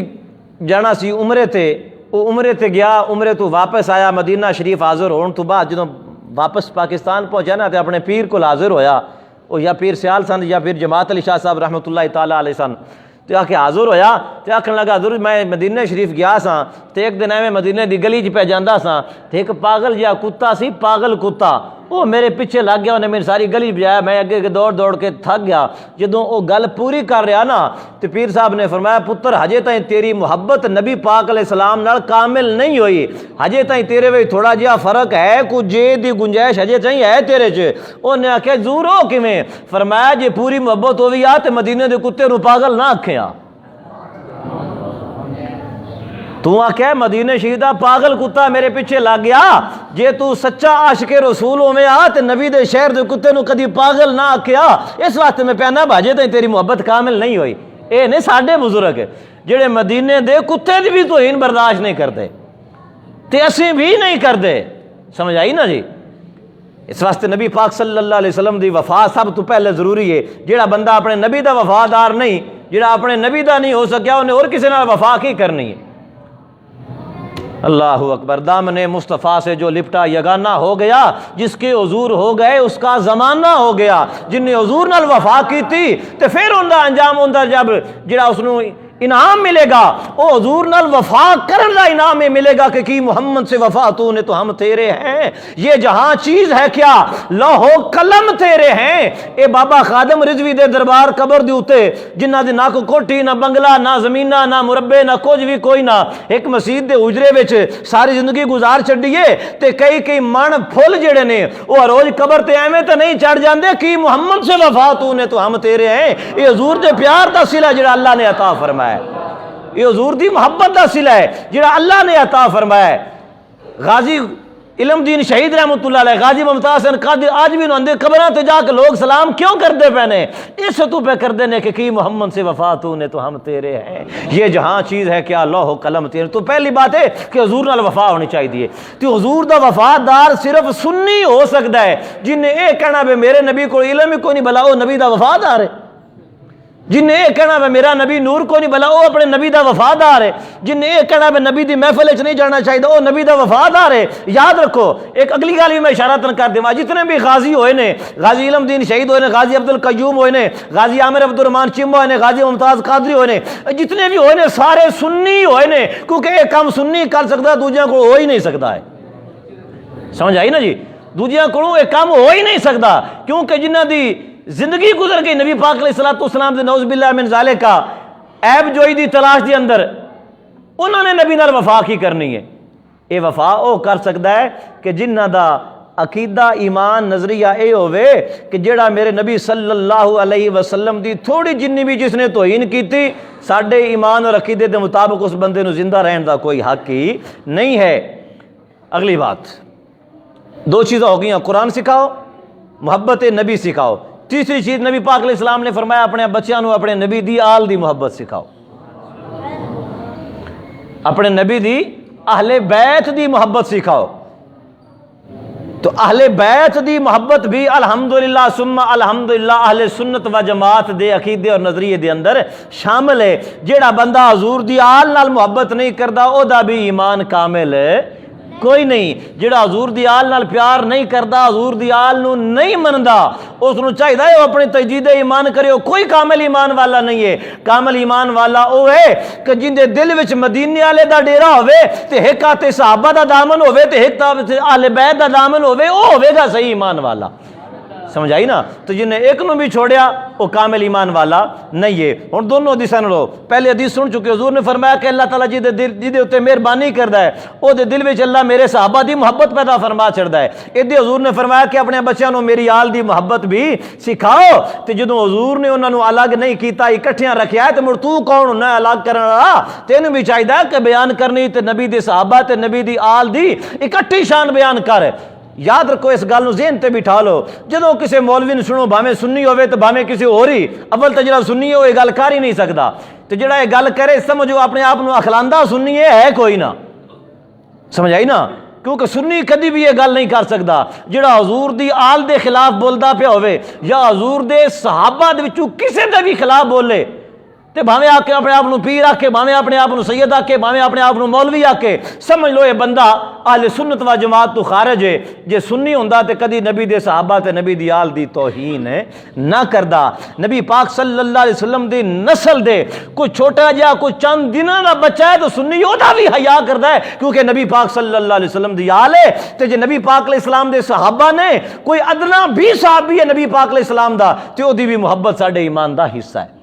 जाना सी उमरे ते, वो उमरे ते गया, उमरे तो वापस आया, मदीना शरीफ हाज़िर होने तो बाद जो वापस पाकिस्तान पहुंचा ना, तो अपने पीर को हाज़िर होया, वो या पीर सियाल सन या फिर जमात अली शाह साहब रहमतुल्लाह ताला अलैह सन। तो आके हाज़िर होया, तो आखन लगा हज़ूर मैं मदीने शरीफ गया सा, तो एक दिन एवं मदीने की गली च पे जाता सा, तो एक पागल जिहा कुत्ता सी, पागल कुत्ता, वो मेरे पीछे लग गया, उन्हें मेरी सारी गली बजाया, मैं अगे दौड़ दौड़ के थक गया। जदों वो गल पूरी कर रहा ना, तो पीर साहब ने फरमाया पुत्र हजे ताई तेरी मुहब्बत नबी पाक अलैहिस्सलाम नाल कामिल नहीं हुई, हजे ताई तेरे में थोड़ा जिहा फर्क है, कुछ जे दी गुंजाइश हजे ताई है तेरे च। उन्हें आख्या जरूर हो किवें? फरमाया जे पूरी मुहब्बत हो भी आ तो मदीने के कुत्ते नूं पागल ना आखिया। तू आख्या मदीने शहीदा पागल कुत्ता मेरे पीछे लग गया, जे तू सच्चा आशिके रसूल होवे आ ते नबी दे शहर दे कुत्ते नूं कदी पागल ना आख्या। इस वास्ते मैं कहना भाजे ताई तेरी मुहब्बत कामिल नहीं हुई। ये ने साडे बुजुर्ग जेड़े मदीने दे कुत्ते दी भी तौहीन बर्दाश्त नहीं करते, ते असीं भी नहीं करते, समझ आई ना जी। इस वास्ते नबी पाक सल्लल्लाहु अलैहि वसल्लम दी वफा सब तो पहले जरूरी है। जेड़ा बंदा अपने नबी दा वफादार नहीं, जेड़ा अपने नबी दा नहीं हो सकिया, उन्हें और किसी नाल वफा की करनी है। अल्लाहु अकबर। दामने मुस्तफ़ा से जो लिपटा यगाना हो गया, जिसके हुजूर हो गए उसका ज़माना हो गया। जिन्हें हुजूर नाल वफा की थी तो फिर उनका अंजाम होंदा जब जिहड़ा उसनूं इनाम मिलेगा, वो हुजूर नाल वफा करन दा इनाम मिलेगा कि मोहम्मद से वफा तूने तो हम तेरे हैं। ये जहां चीज है क्या लौहो कलम तेरे हैं। ए बाबा खादम रिजवी दे दरबार कबर दे उत्ते जिन्हां दी ना कोई कोठी ना बंगला ना जमीना ना मुरब्बे ना कुछ भी कोई ना, एक मसीत दे उजरे विच सारी जिंदगी गुजार छड्डीए ते कई कई मन फुल जेड़े ने वो रोज कबर ते एवें तो नहीं चढ़ जाते कि मोहम्मद से वफा तूने तो हम तेरे हैं। ये हुजूर दे प्यार दा सिला जिहड़ा अल्लाह ने अता फरमाया, ये हुजूर दी मोहब्बत का सिला है जिहड़ा अल्लाह ने अता फरमाया। गाजी इल्मदीन शहीद रहमतुल्लाह अलैह गाजी मुमताज हसन कादिर आज भी उन्होंने कबरां ते जाके लोग सलाम क्यों करते पैने? इस तू पे करते ने कि मोहम्मद से वफा तूने तो हम तेरे हैं। ये जहां चीज है क्या लौह कलम तेरे। तो पहली बात है कि हुजूर नाल वफा होनी चाहिए। तो हुजूर दा वफादार सिर्फ सुन्नी हो सकता है, जिन्हें यह कहना भी मेरे नबी को इल्म ही कोई नहीं, भला वो नबी दा वफादार है। जिन्हें यह कहना है मेरा नबी नूर को नहीं भला वो अपने नबी का वफादार है। जिन्हें यह कहना है नबी की महफिल च नहीं जाना चाहिए वो नबी का वफादार है। याद रखो, एक अगली गल भी मैं इशारा कर देव, जितने भी गाजी होए ने, गाजी इलमदीन शहीद होए ने, गाजी अब्दुल कयूम होए ने, गाजी आमिर अब्दुल रहमान चिम्बा होए ने, गाजी मुमताज कादरी होए ने, जितने भी होए ने सारे सुन्नी होए ने, क्योंकि एक काम सुन्नी कर सकता दूसरों को हो ही नहीं सकता है। समझ आई ना जी? दूसरों को एक काम हो ही नहीं सकता, क्योंकि जिन्हों की जिंदगी गुजर गई नबी पाक अलैहिस्सलाम दे नौज़ बिल्लाह मिन ज़ालिका ऐब जोई दी तलाश के अंदर, उन्होंने नबी नाल वफा की करनी है। ये वफा वो कर सकता है कि जिन्हां दा अकीदा ईमान नजरिया ये होवे कि जेड़ा मेरे नबी सल्लल्लाहु अलैहि वसल्लम दी थोड़ी जिन्नी भी जिसने तोहीन की साडे ईमान और अकीदे के मुताबिक उस बंदे नूं जिंदा रहने का कोई हक ही नहीं है। अगली बात, दो चीज़ें हो गई, कुरान सिखाओ, मोहब्बत नबी सिखाओ। तीसरी चीज नबी पाक अलैहिस्सलाम ने फरमाया अपने बच्चों को अपने नबी दी आल दी मोहब्बत सिखाओ, अपने नबी दी अहले बैत दी मोहब्बत सिखाओ। तो अहले बैत दी मोहब्बत भी अल्हम्दुलिल्लाह सुम्मा अल्हम्दुलिल्लाह अहले सुन्नत व जमात दे अकीदे और नजरिए दे अंदर शामिल है। जेड़ा बंदा हजूर दी आल नाल मोहब्बत नहीं करता ओदा भी ईमान कामिल कोई नहीं। जेड़ा हजूर दी आल नाल प्यार नहीं करता, हजूर दी आल नूं नहीं मनदा, उसनूं चाहिदा है अपने तजदीद ईमान करे, कोई कामिल ईमान वाला नहीं है। कामिल ईमान वाला वो है कि जिंदे दिल विच मदीने वाले दा डेरा होवे ते हिक आते सहाबा दा दामन होवे ते हिक अहले बैत दा दामन होवे, वो होवेगा सही ईमान वाला। समझ आई ना? तो जिन्हें एक नूं भी छोड़िया वो कामिल ईमान वाला नहीं है। हुण दोनों हदीसां लो, पहले हदीस सुन चुके, हुजूर ने फरमाया कि अल्लाह ताला जिहदे दिल जिहदे उत्ते मेहरबानी करदा है ओहदे दिल विच अल्लाह मेरे सहाबा दी मुहब्बत पैदा फरमा छड़दा है। इहदे हुजूर ने फरमाया कि अपने बच्चों को मेरी आल दी मुहब्बत भी सिखाओ। तो जदों हुजूर ने उन्होंने अलग नहीं किया, इकट्ठियां रखिया है, तो मुड़ तू कौन हुंदा अलग करने वाला? तेनूं भी चाहिदा कि बयान करनी ते नबी दे सहाबा ते नबी दी आल दी इकट्ठी शान बयान कर। याद रखो, इस गल ज़हन ते बिठा लो, जो किसी मौलवी ने सुनो, भावें सुन्नी होवे तो भावें किसी होर ही, अव्वल तो जो सुन्नी है वो गल कर ही नहीं सकता, तो जो गल करे समझो अपने आप को अखलांदा सुन्नी है कोई ना। समझ आई ना? क्योंकि सुन्नी कभी भी ये गल नहीं कर सकता जिहड़ा हजूर दी आल दे खिलाफ बोलता पिया होवे या हजूर दे सहाबा दे विचों किसी दे भी खिलाफ बोले, तो भावें आके अपने आप को पीर आके, भावें अपने आप को सैयद आके, भावें अपने आप को मौलवी आके, समझ लो ये बंदा अहले सुन्नत व जमात तो खारिज है। जे सुन्नी होंदा तो कदी नबी दे सहाबा ते नबी दी आल दी तौहीन ना करदा। नबी पाक सल्लल्लाहु अलैहि वसल्लम दी नस्ल दे कोई छोटा जिहा कोई चंद दिनां दा बच्चा है तो सुन्नी ओदा भी हया करदा है, क्योंकि नबी पाक सल्लल्लाहु अलैहि वसल्लम दी आल है। तो जे नबी पाक अलैहिस्सलाम दे सहाबा ने कोई अदना भी सहाबी है नबी पाक अलैहिस्सलाम दा, तो ओदी भी मुहब्बत साडे ईमान दा हिस्सा है।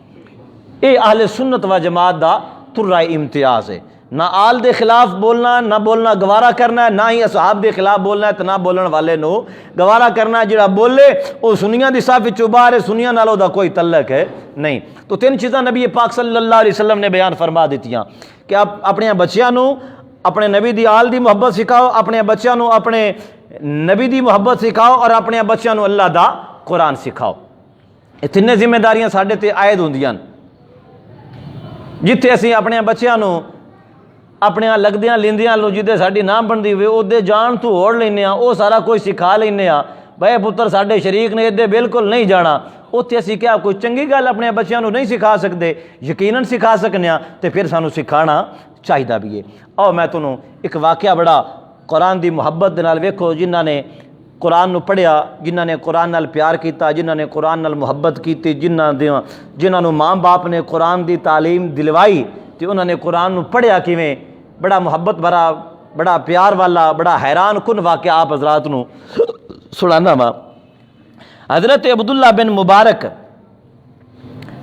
ये अहले सुन्नत व जमात दा तुर्रा इम्तियाज है। ना आल दे खिलाफ बोलना, ना बोलना गवारा करना है, ना ही असहाब दे खिलाफ बोलना है, तो ना बोलने वाले नो गवारा करना है। जिहड़ा बोले वो सुनिया दी साफ विचों बाहर है, सुनिया नाल ओहदा कोई तल्लक है नहीं। तो तीन चीज़ां नबी पाक सल्लल्लाहु अलैहि वसल्लम ने बयान फरमा दित्तियां कि आप अपने बच्चों को अपने नबी दी आल दी मुहब्बत सिखाओ, अपने बच्चों को अपने नबी दी मुहब्बत सिखाओ और अपने बच्चों को अल्लाह दा कुरान सिखाओ। ये तिन्ने जिम्मेदारियां साडे ते आयद हुंदियां। जिथे असीं अपने बच्चों को अपने लगदियां लिंदियां लो जिदे साडी ना बनती हुए उदे जान तो होड़ लेने, वो सारा कुछ सिखा लेने, भाई पुत्र साडे शरीक ने इदे बिल्कुल नहीं जाना, उत्थे असीं क्या कोई चंगी गल अपने बच्चों को नहीं सिखा सकते? यकीनन सिखा सकने, तो फिर सानू सिखाना चाहिए भी है। और मैं तुहानूं एक वाकया बड़ा कुरान की मुहब्बत दे नाल वेखो, जिन्हां ने कुरान नूं पढ़िया, जिन्हां ने कुरान नाल प्यार किया, जिन्हां ने कुरान नाल मुहब्बत की, जिन्हां माँ बाप ने कुरान की तालीम दिलवाई, तो उन्होंने कुरान नूं पढ़िया किवें, बड़ा मुहब्बत भरा, बड़ा प्यार वाला, बड़ा हैरान कुन वाक़या आप हजरात नूं सुनाना वा। हज़रत अब्दुल्ला बिन मुबारक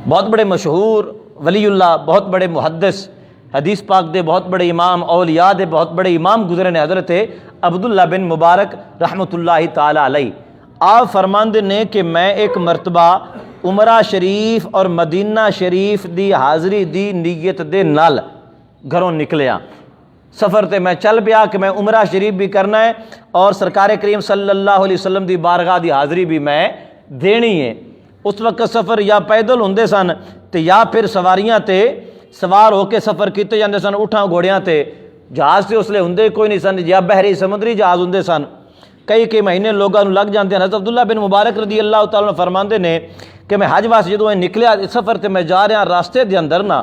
बहुत बड़े मशहूर वलीउल्लाह, बहुत बड़े मुहद्दिस, हदीस पाक दे बहुत बड़े इमाम, औलिया दे बहुत बड़े इमाम गुजरे ने। हज़रत अब्दुल्ला बिन मुबारक रहमतुल्लाहि ताला अलैह आप फरमांदे ने कि मैं एक मरतबा उमरा शरीफ और मदीना शरीफ दी हाज़री दी नीयत दे नाल घरों निकलिया। सफ़र ते मैं चल पिया कि मैं उमरा शरीफ भी करना है और सरकार करीम सल्लल्लाहु अलैहि वसल्लम दी बारगाह दी हाज़री भी मैं देनी है। उस वक्त सफ़र या पैदल होंदे सन ते या फिर सवारियां ते सवार होकर सफ़र किए जाते सन, उठां घोड़ियां ते। जहाज़ तो उसले होंदे कोई नहीं सन, या बहरी समुद्री जहाज़ होंदे सन, कई महीने लोगों लग जाते हैं। हज़रत अब्दुल्ला बिन मुबारक रज़ी अल्लाह तआला फरमाते ने कि मैं हज वास्ते जो निकलिया इस सफ़र ते मैं जा रहा, रास्ते के अंदर ना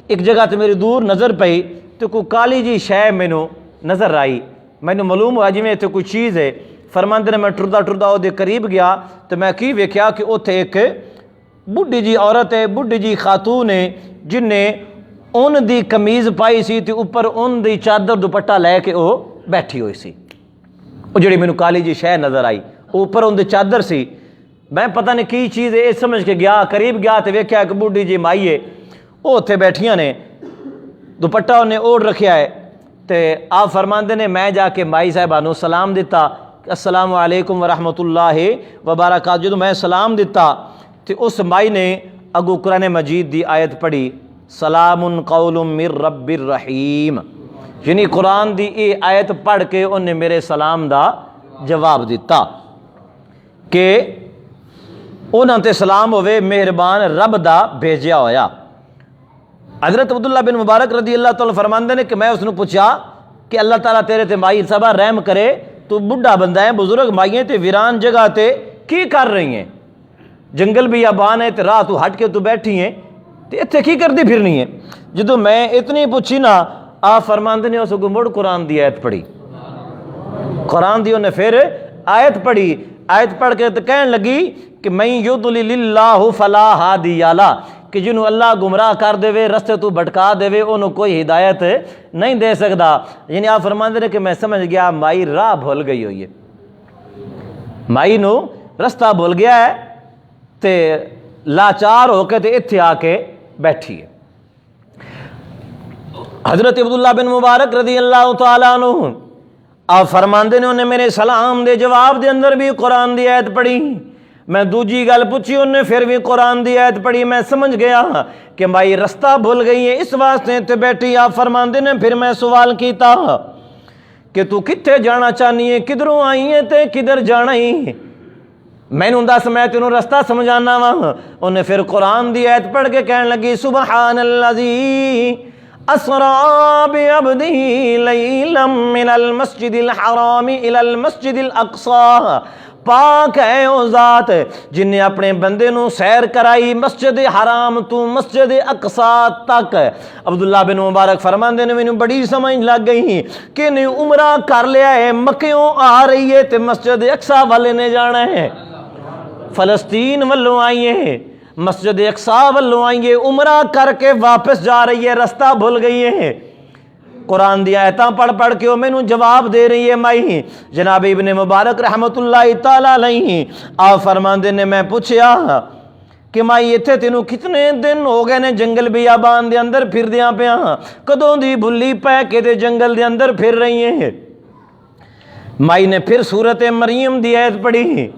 एक जगह तो मेरी दूर नज़र पई तो कोई काली जी शै मैनू नज़र आई। मैनू मालूम हुआ जिमें इतने कोई चीज़ है। फरमांदे ने मैं टुरदा टुरदा वो करीब गया तो मैं की वेख्या कि उत्थे एक बुढ़ी जी औरत है, बुढ़ी जी खातून है, जिन्हें ऊन दी कमीज़ पाई सी ते उपर ऊन दी चादर दुपट्टा लैके वो बैठी हुई सी। वो जी मैनू काली जी शह नज़र आई, उपर उन दी चादर सी। मैं पता नहीं की चीज़ है, ये समझ के गया, करीब गया तो वेख्या एक बुढ़ी जी माई है, वो उत्थे बैठिया ने, दुपट्टा उन्हें ओढ़ रखिया है। तो आप फरमाते ने मैं जाके माई साहिबा नू सलाम दिता, अस्सलामु अलैकुम वरहमतुल्लाहि वबरकातुहू। जो मैं सलाम दिता तो उस माई ने अगू कुरान मजीद की आयत पढ़ी, सलामुन कौलुम मिर रब्बिर रहीम। यानी कुरान की ये आयत पढ़ के उन्हें मेरे सलाम का जवाब दिता कि उन्होंने ते सलाम होवे मेहरबान रब दा भेजिया होया। हज़रत अब्दुल्ला बिन मुबारक रदी अल्लाह तआला फरमाते हैं कि मैं उसने पूछा कि अल्लाह ताला तेरे ते माई सबा रहम करे, तू बुढ़ा बंदा है, बुजुर्ग माइए ते वीरान जगह ते की कर रही है, जंगल भी आबान है तो राह तू हट के तू बैठी है तो इतने की करती फिरनी है। जो मैं इतनी पूछी ना, आप फरमाते ने उस मुड़ कुरान की आयत पढ़ी, कुरान की उन्हें फिर आयत पढ़ी। आयत पढ़ के तो कहन लगी कि मैं युद्लिल्लाहु फला हादिया ला, कि जिन्हों अल्लाह गुमराह कर देवे, रस्ते तू भटका देवे, उन्होंने कोई हिदायत नहीं दे सकता। यानी आप फरमाते हैं कि मैं समझ गया माई राह भूल गई हुई है, माई नू रस्ता भूल गया है ते लाचार होकर ते इत्थे आके बैठी है। हज़रत अब्दुल्ला बिन मुबारक रदी अल्लाह तआला अन्हु आप फरमाते ने उन्हें मेरे सलाम दे जवाब दे अंदर भी कुरान की आयत पढ़ी। मैं दूजी गल पूछी, उन्हें फिर भी कुरान की आयत पढ़ी। मैं समझ गया कि भाई रास्ता भूल गई है, इस वास्ते ते बैठी। आप फरमाते ने फिर मैं सवाल किया कि तू कित्थे जाना चाहनी है, किधरों आई है ते किधर जाना ही, मैनू दस मैं तेनों रास्ता समझाना वा। उन्हें फिर कुरान की आयत पढ़ के कहन लगी, सुबहानल्लज़ी असरा बिअब्दिही लैलन मिनल मस्जिदिल हराम इलल मस्जिदिल अक़सा। पाक है वो ज़ात जिन्हें अपने बंदे नू सैर कराई मस्जिद हराम तू मस्जिद अक़सा तक। अब्दुल्ला बिन मुबारक फरमाते ने मैनू बड़ी समझ लग गई कि नहीं उमरा कर लिया है, मक्यों आ रही है तो मस्जिद अक़सा वाले ने जाना है, फ़लस्तीन वालों आई है, मस्जिद अक़सा वालों आई है, उमरा करके वापस जा रही है, रास्ता भूल गई है। कुरान दी आयतां पढ़ पढ़ के मैनू जवाब दे रही है माई। जनाब इब्ने मुबारक रहमतुल्लाहि तआला अलैहि आप फरमांदे ने मैं पूछया कि माई इत्थे तेनू कितने दिन हो गए ने जंगल बियाबान दे अंदर फिरदियां पिया, कदों दी भुल्ली पै के ते जंगल दे अंदर फिर रही है। माई ने फिर सूरत मरियम दी आयत पढ़ी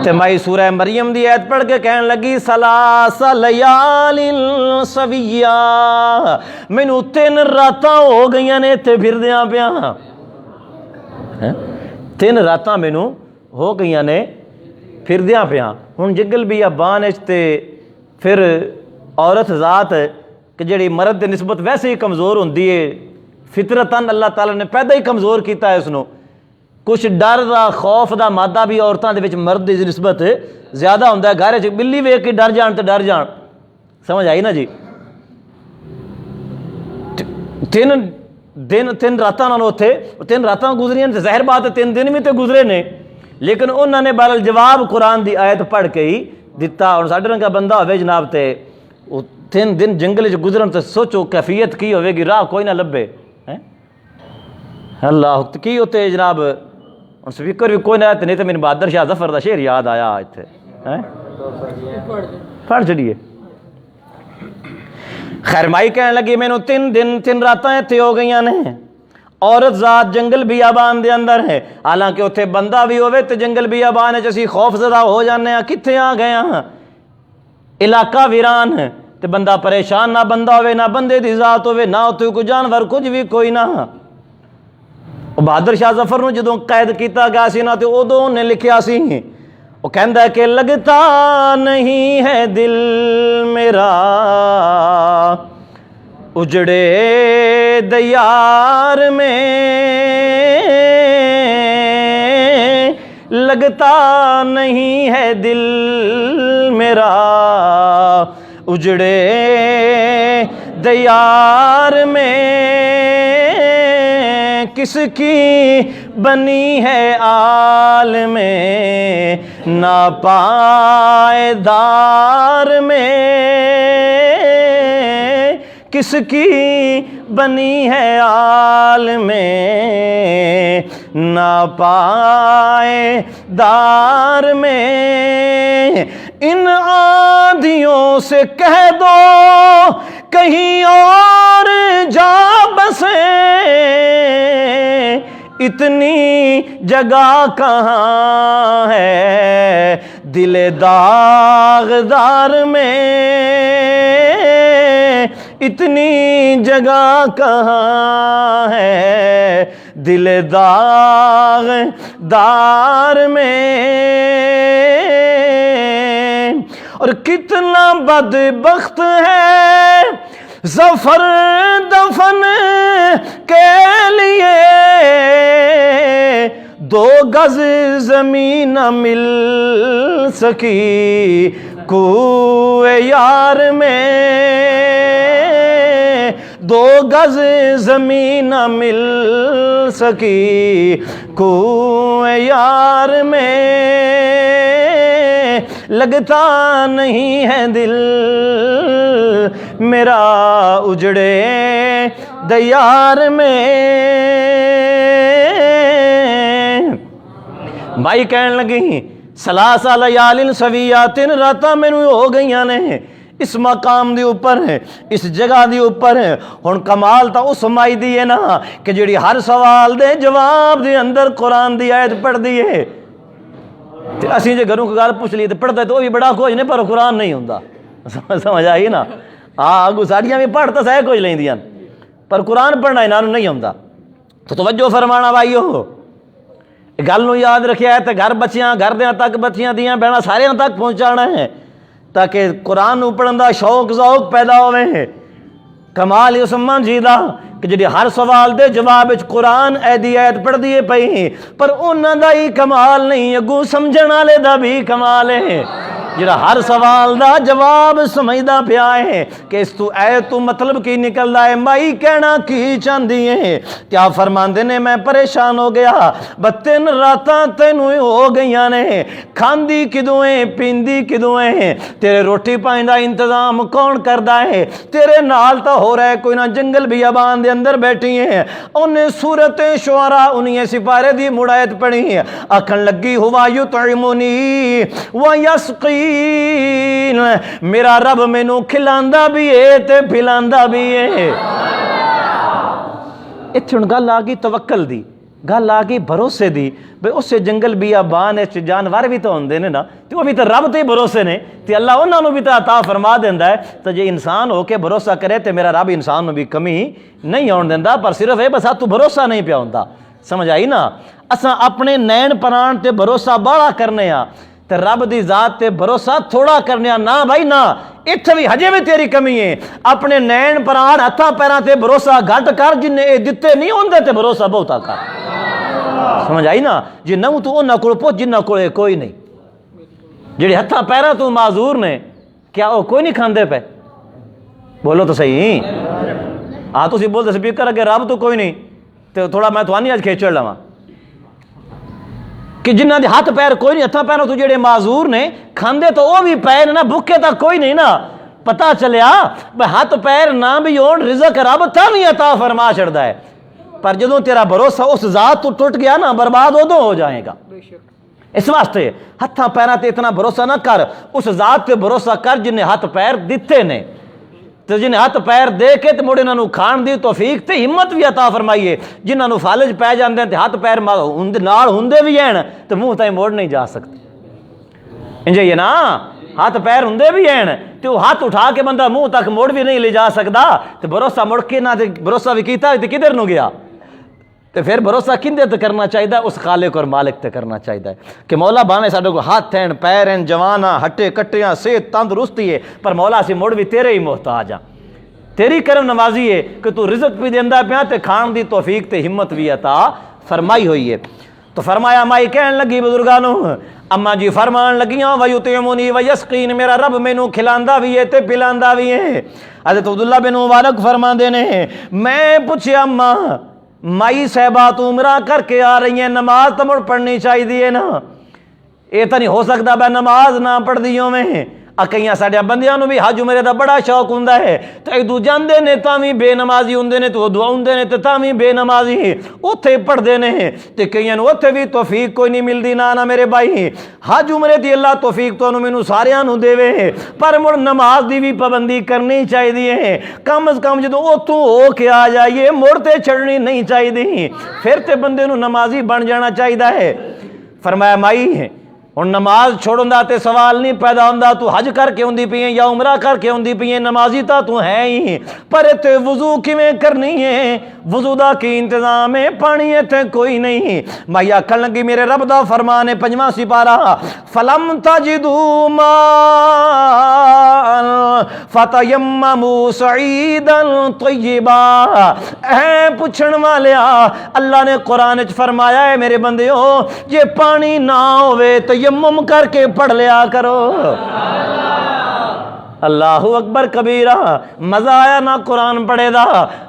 तो माई सूरह मरियम दी आयत पढ़ के कहन लगी, सलासा लयालिन सविया, मैनू 3 रातां हो गई ने इत्थे फिरदियां पिया, 3 रातां मैनू हो गई ने फिरदियां पिया। हुण जंगल बियाबान ते फिर औरत ज़ात कि जिहड़ी मर्द की निस्बत वैसे ही कमज़ोर होंदी है, फितरतन अल्लाह ताला ने पैदा ही कमज़ोर किया है उसनों। कुछ डर का खौफ का मादा भी औरतों के मर्द की निस्बत ज़्यादा होंदा है। घर बिल्ली वेख के डर जान तो डर जान, समझ आई ना जी। 3 दिन 3 रातां नाल उत्थे 3 रातां गुजरियां तो ज़ाहिर बात है 3 दिन भी तो गुजरे ने, लेकिन उन्होंने बहरहाल जवाब कुरान की आयत पढ़ के ही दिता। और साढ़े रंगा बंदा होवे जनाब तो 3 दिन जंगल च गुजरन तो सोचो कैफियत की होवेगी, राह कोई ना लभे है। अल्लाह की उत्ते जनाब हम स्पीकर भी कोई ना, नहीं तो मैंने बहादुर शाह जफर का शेर याद आया इतने है, पढ़ चढ़िए। खैर माई कह लगी मैनू 3 दिन 3 रातां इत्थे हो गई ने, औरत ज़ात जंगल बियाबान दे अंदर है, हालांकि उत्थे बंदा भी होवे तो जंगल बियाबान असीं खौफजदा हो जाने, कित्थे आ गए हाँ, इलाका वीरान है तो बंदा परेशान, ना बंदा होवे ना बंदे दी ज़ात होवे, ना उत्थे कोई जानवर कुछ भी कोई ना। बहादुर शाह जफर नूं जदों कैद किया गया सी ना तो उदों उन्हें लिखिया सी, वो कहंदा कि लगता नहीं है दिल मेरा उजड़े दयार में, लगता नहीं है दिल मेरा, उजड़े दयार में किसकी बनी है आल में, ना पायदार में किसकी बनी है आल में, ना पायदार में। इन आंधियों से कह दो कहीं और जा बसे, इतनी जगह कहाँ है दिल दागदार में, इतनी जगह कहाँ है दिल दागदार में। और कितना बदबख्त है ज़फ़र दफन के लिए, 2 गज ज़मीन न मिल सकी कुए यार में, 2 गज ज़मीन न मिल सकी कुए यार में। लगता नहीं है दिल मेरा, उजड़े दयार में। भाई कहन लगी सलासा लयालिन सवियातिन, रातां मैनू हो गईयां ने इस मकाम दे उपर, इस जगह दे उपर। हुण कमाल तां उस माई दी है ना कि जिहड़ी हर सवाल दे जवाब दे अंदर कुरान दी आयत पढ़दी है। ते असीं जे घरों कोई गल पुछ ली तो पढ़दा तो भी बड़ा कुछ ने, पर कुरान नहीं हुंदा। समझ आई ना? हाँ, अगू साड़ियाँ भी पढ़ तो सह कुछ लेंदियां, पर कुरान पढ़ना इन्हां नूं नहीं आउंदा। तो तवज्जो फरमाना भाईओ, गल नूं याद रखिया है। तो घर बच्चियां, घर दियां तक बच्चियां दियां बहना सारियां तक पहुँचाना है, ताकि कुरान नूं पढ़न दा शौक ज़ौक पैदा होवे। कमाल उस अम्मा जी दा कि जिहड़ी हर सवाल दे जवाब विच कुरान ऐदी आयत पढ़दी है पई, पर उन्हां दा ही कमाल नहीं, अगू समझण वाले दा भी कमाल है। जिहड़ा हर सवाल दा जवाब समझदा पिया है कि इस तू ऐ तू मतलब की निकलदा है, माई कहना की चाहती है। क्या फरमांदे ने, मैं परेशान हो गया, 3 रातां तैनू हो गईयां ने, खांदी किदों है पींदी किदों है, तेरे रोटी पानी दा इंतजाम कौन करदा है? तेरे नाल तो हो रहा है कोई ना जंगल बियाबान दे अंदर बैठी है। उन्हें सूरत शुआरा उन्हीं सिपारे दी मुड़ायत पढ़ी है, आखन लगी हुआ युतइमुनी व यस्की, मेरा रब मैनू खिलांदा भी है ते पिलांदा भी है। इत्थे हुण गल आ गई तवक्कल दी, गल आ गई भरोसे दी। भाई उस जंगल बियाबान जानवर भी तो होंदे ने ना, तो वो भी तो रब ते भरोसे ने, ते अल्लाह उन्होंने भी तो अता फरमा देंदा है। तो जे इंसान होके भरोसा करे तो मेरा रब इंसान में भी कमी नहीं आउण देंदा, पर सिर्फ ये बस तू भरोसा नहीं पिया हुंदा। समझ आई ना? असां अपने नैन प्राण ते भरोसा बाड़ा करने आ, ते रब दी जात ते भरोसा थोड़ा करने ना। भाई ना, इत्थे भी हजे भी तेरी कमी है। अपने नैन प्राण हत्थां पैरां ते भरोसा घट कर, जिन्ने ये दिते नहीं होंदे ते भरोसा बहुता कर। समझ आई ना? जे नहूं तू उन्हां कोल पुछ जिन्हां कोल कोई नहीं। जिहड़े हत्थां पैरां तू माजूर ने, क्या वो कोई नहीं खांदे पे? बोलो तो सही। हाँ, तुसीं बोलदे स्पीकर अगे रब तो कोई नहीं, तो थोड़ा मैं तुहानी अज खेचड़ लवां कि जिन्हां दे हथ पैर कोई नहीं, हत्थां पैरों तो जेड़े माजूर ने, खांदे तो वो भी पैर ना, भुखे तक कोई नहीं ना। पता चलिया भाई हाथ पैर ना भी होण, रिज़्क़ रब तां अता फरमा छड़दा है। पर जदों तेरा भरोसा उस जात तो टुट गया ना, बर्बाद उदों हो जाएगा। इस वास्ते हत्थां पैरां ते इतना भरोसा ना कर, उस जात ते भरोसा कर जिन्हें हथ पैर दिते ने, तो जिन्हें हथ पैर दे के तो मुड़ इन्हों खाण दी तौफीक ते हिम्मत भी अता फरमाइए। जिन्होंने फालज पै जाते हैं तो हथ पैर नाल हुंदे भी हैं तो मुँह ताईं मोड़ नहीं जा सकते। इंज ही ना, हाथ पैर हुंदे भी हैं तो हाथ उठा के बंदा मुँह तक मोड़ भी नहीं ले जा सकता। तो भरोसा मुड़ के ना, भरोसा भी किया तो किधर नूं गया? तो फिर भरोसा किंदे ते करना चाहिए? उस खालिक और मालिक ते करना चाहिए कि मौला भावें साडे को हाथ हैं पैर हैं जवान हाँ हट्टे कट्टियाँ सेहत तंदुरुस्ती है, पर मौला असीं मुड़ भी तेरे ही मोहताज हाँ। तेरी करम नवाजी है कि तू रिज़्क़ भी देंदा पिया ते खाण दी तौफीक ते हिम्मत भी अता फरमाई हुई है। तो फरमाया माई कहन लगी बुजुर्गानों, अम्मा जी फरमान लगियां वयुतिमुनी वयस्कीन, मेरा रब मैनू खिलांदा भी है ते पिलांदा भी है। हज़रत अब्दुल्ला बिन मुबारक फरमांदे ने, मैं पूछया अम्मा माई साहबा तू उमरा करके आ रही है, नमाज तो मुड़ पढ़नी चाहिए ना, ये तो नहीं हो सकता मैं नमाज ना पढ़ दी होवें। कई साढ़े बंदियां भी हज उमरे का बड़ा शौक होंदा है, तो एक दू जाते ने तां भी बेनमाजी होंदे ने, तो दुआउंदे ने तां भी बेनमाजी उत्थे पढ़ते हैं, तो कईयां नूं उत्थे भी तौफीक कोई नहीं मिलती। ना ना मेरे भाई, हज उमरे की अल्लाह तौफीक तुहानूं मैनूं सारियां नूं देवे, पर मुड़ नमाज की भी पाबंदी करनी चाहिए। कम अज कम जो उत्थों हो के आ जाइए, मुड़ ते छड़नी नहीं चाहिए, फिर तो बंदे नूं नमाजी बन जाना चाहिए है। फरमाया माई हुण नमाज छोड़न ते सवाल नहीं पैदा होंदा, तू हज करके आउंदी पई है या उमरा करके आउंदी पई है, नमाजी तो तू है ही, पर इत्थे वजू किवें करनी है, वजू दा की इंतजाम है, पानी इत्थे कोई नहीं। माई आखन लगी मेरे रब दा फरमान है 5वां सिपारा, फलम तजिदू माल फतयम्ममू सईदन तय्यबा। ऐ पुछण वालिया, अल्लाह ने कुरान च फरमाया है मेरे बंदियो, जे पानी ना होवे तयम्मुम करके पढ़ लिया करो। अल्लाहु अकबर कबीरा। मजा आया ना कुरान पढ़े दा,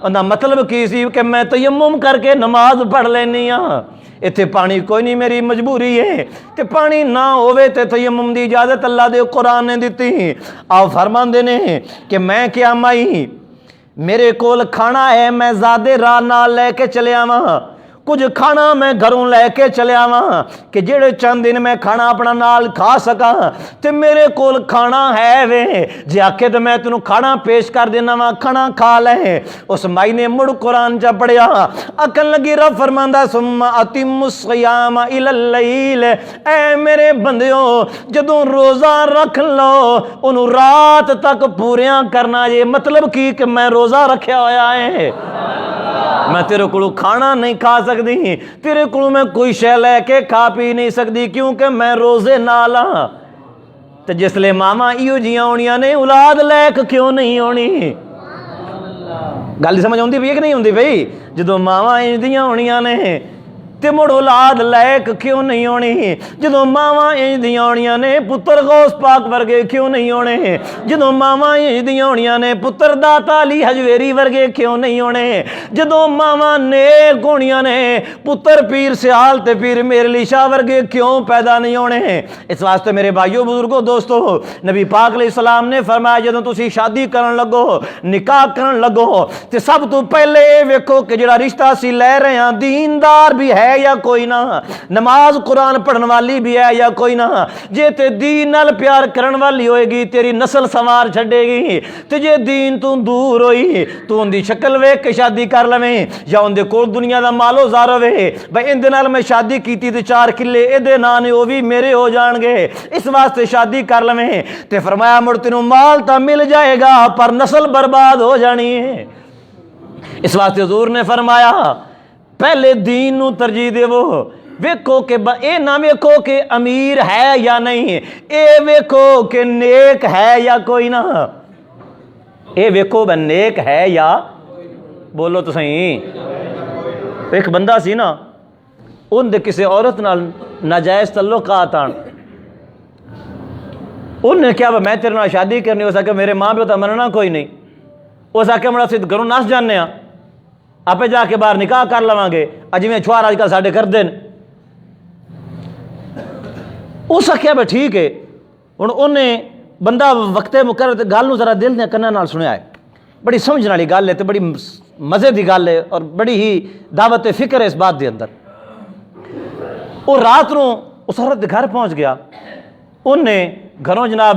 उहदा मतलब की सी कि मैं तयम्मुम करके नमाज पढ़ लेनी हाँ, इत्थे पानी कोई नहीं, मेरी मजबूरी है, ते पानी ना होवे ते तयम्मुम दी इजाजत अल्लाह दे कुरान ने दिती। आओ फरमांदे ने कि मैं क्या माई मेरे कोल खाना है, मैं ज़्यादा राह नाल लैके चलिया वां, कुछ खाना मैं घरों लैके चलिया वां कि जेड़े चंद दिन मैं खाना अपना नाल खा सका, ते मेरे कोल खाना है वे, जे आखे तो मैं तेनों खाना पेश कर देना वा, खाना खा ले। उस माई ने मुड़ कुरान च पढ़िया, अकल लगी रब फरमांदा सुम्मा अतिम्मुस सियाम इलल लैल। ऐ मेरे बंदियो, जदों रोज़ा रख लो उन्हों रात तक पूरियां करना जे। मतलब की कि मैं रोज़ा रखा होया है, मैं तेरे को खाना नहीं खा सकती, तेरे को मैं कोई शै लैके खा पी नहीं सकती, क्योंकि मैं रोजे नाल हाँ। तो जिसले मामा इो जियां होनियां ने, औलाद लैक क्यों नहीं होनी? गल समझ आउंदी पई है कि नहीं आउंदी पई? जदों मावा इंदियां होनियां ने ते मुड़ औलाद लैक क्यों नहीं होनी? जदों मावा इंदियां होनियां ने, पुत्र गौस पाक वर्गे क्यों नहीं होने? जदों मावा इंदियां होनियां ने, पुत्र दाता अली हजवेरी वर्गे क्यों नहीं होने? जदों मावा नेक होनियां ने, पुत्र पीर सियाल ते पीर मेरे अली शाह वर्गे क्यों पैदा नहीं होने? इस वास्ते मेरे भाइयों बुजुर्गों दोस्तों, नबी पाक अलैहिस्सलाम ने फरमाया जदों तुसीं शादी करन लगो, निकाह करन लगो, ते सब तो पहले वेखो कि जिहड़ा रिश्ता असीं लै रहे हां दीनदार भी है या कोई ना, नमाज कुरान पढ़ने वाली भी है या कोई ना। जे ते दीन नाल प्यार करन वाली होएगी, तेरी नस्ल संवार छड़ेगी, ते जे दीन तू दूर होई, तू उनकी शक्ल वेख के शादी कर लवें, या उनके कोल दुनिया का मालो जार होवे, भाई इंदे नाल मैं शादी कीती ते 4 किले इहदे नां ने वो भी मेरे हो जाणगे, इस वास्ते शादी कर लवें। ते फरमाया मुड़ तैनूं माल तां मिल जाएगा, पर नस्ल बर्बाद हो जानी है। इस वास्ते हुजूर ने फरमाया पहले दीन नूं तरजीह देवो। वेखो कि ए ना वेखो कि अमीर है या नहीं, ए वेखो कि नेक है या कोई ना, ए वेखो ब नेक है या, बोलो तो सही। एक बंदा सी ना, उनके किसी औरत नाल नाजायज़ तल्लुकात आन, उन्हें क्या मैं तेरे नाल शादी करनी, हो सके मेरे माँ प्यो तो मनना कोई नहीं, हो सके मैं सिद्ध घरों नस जाने आपे जाके बाहर निकाह कर लवांगे, जिवें छुआर अजकल साडे करदे ने। उस आख्या भाई ठीक है, हुण उन्हें बंदा वक्ते मुकर गल नूं जरा दिल दे कन्नां नाल सुनिया है, बड़ी समझण वाली गल है, तो बड़ी मज़े की गल है, और बड़ी ही दावत फिक्र है इस बात के अंदर। वो रात नूं उस औरत के घर पहुँच गया, उन्हें घरों जनाब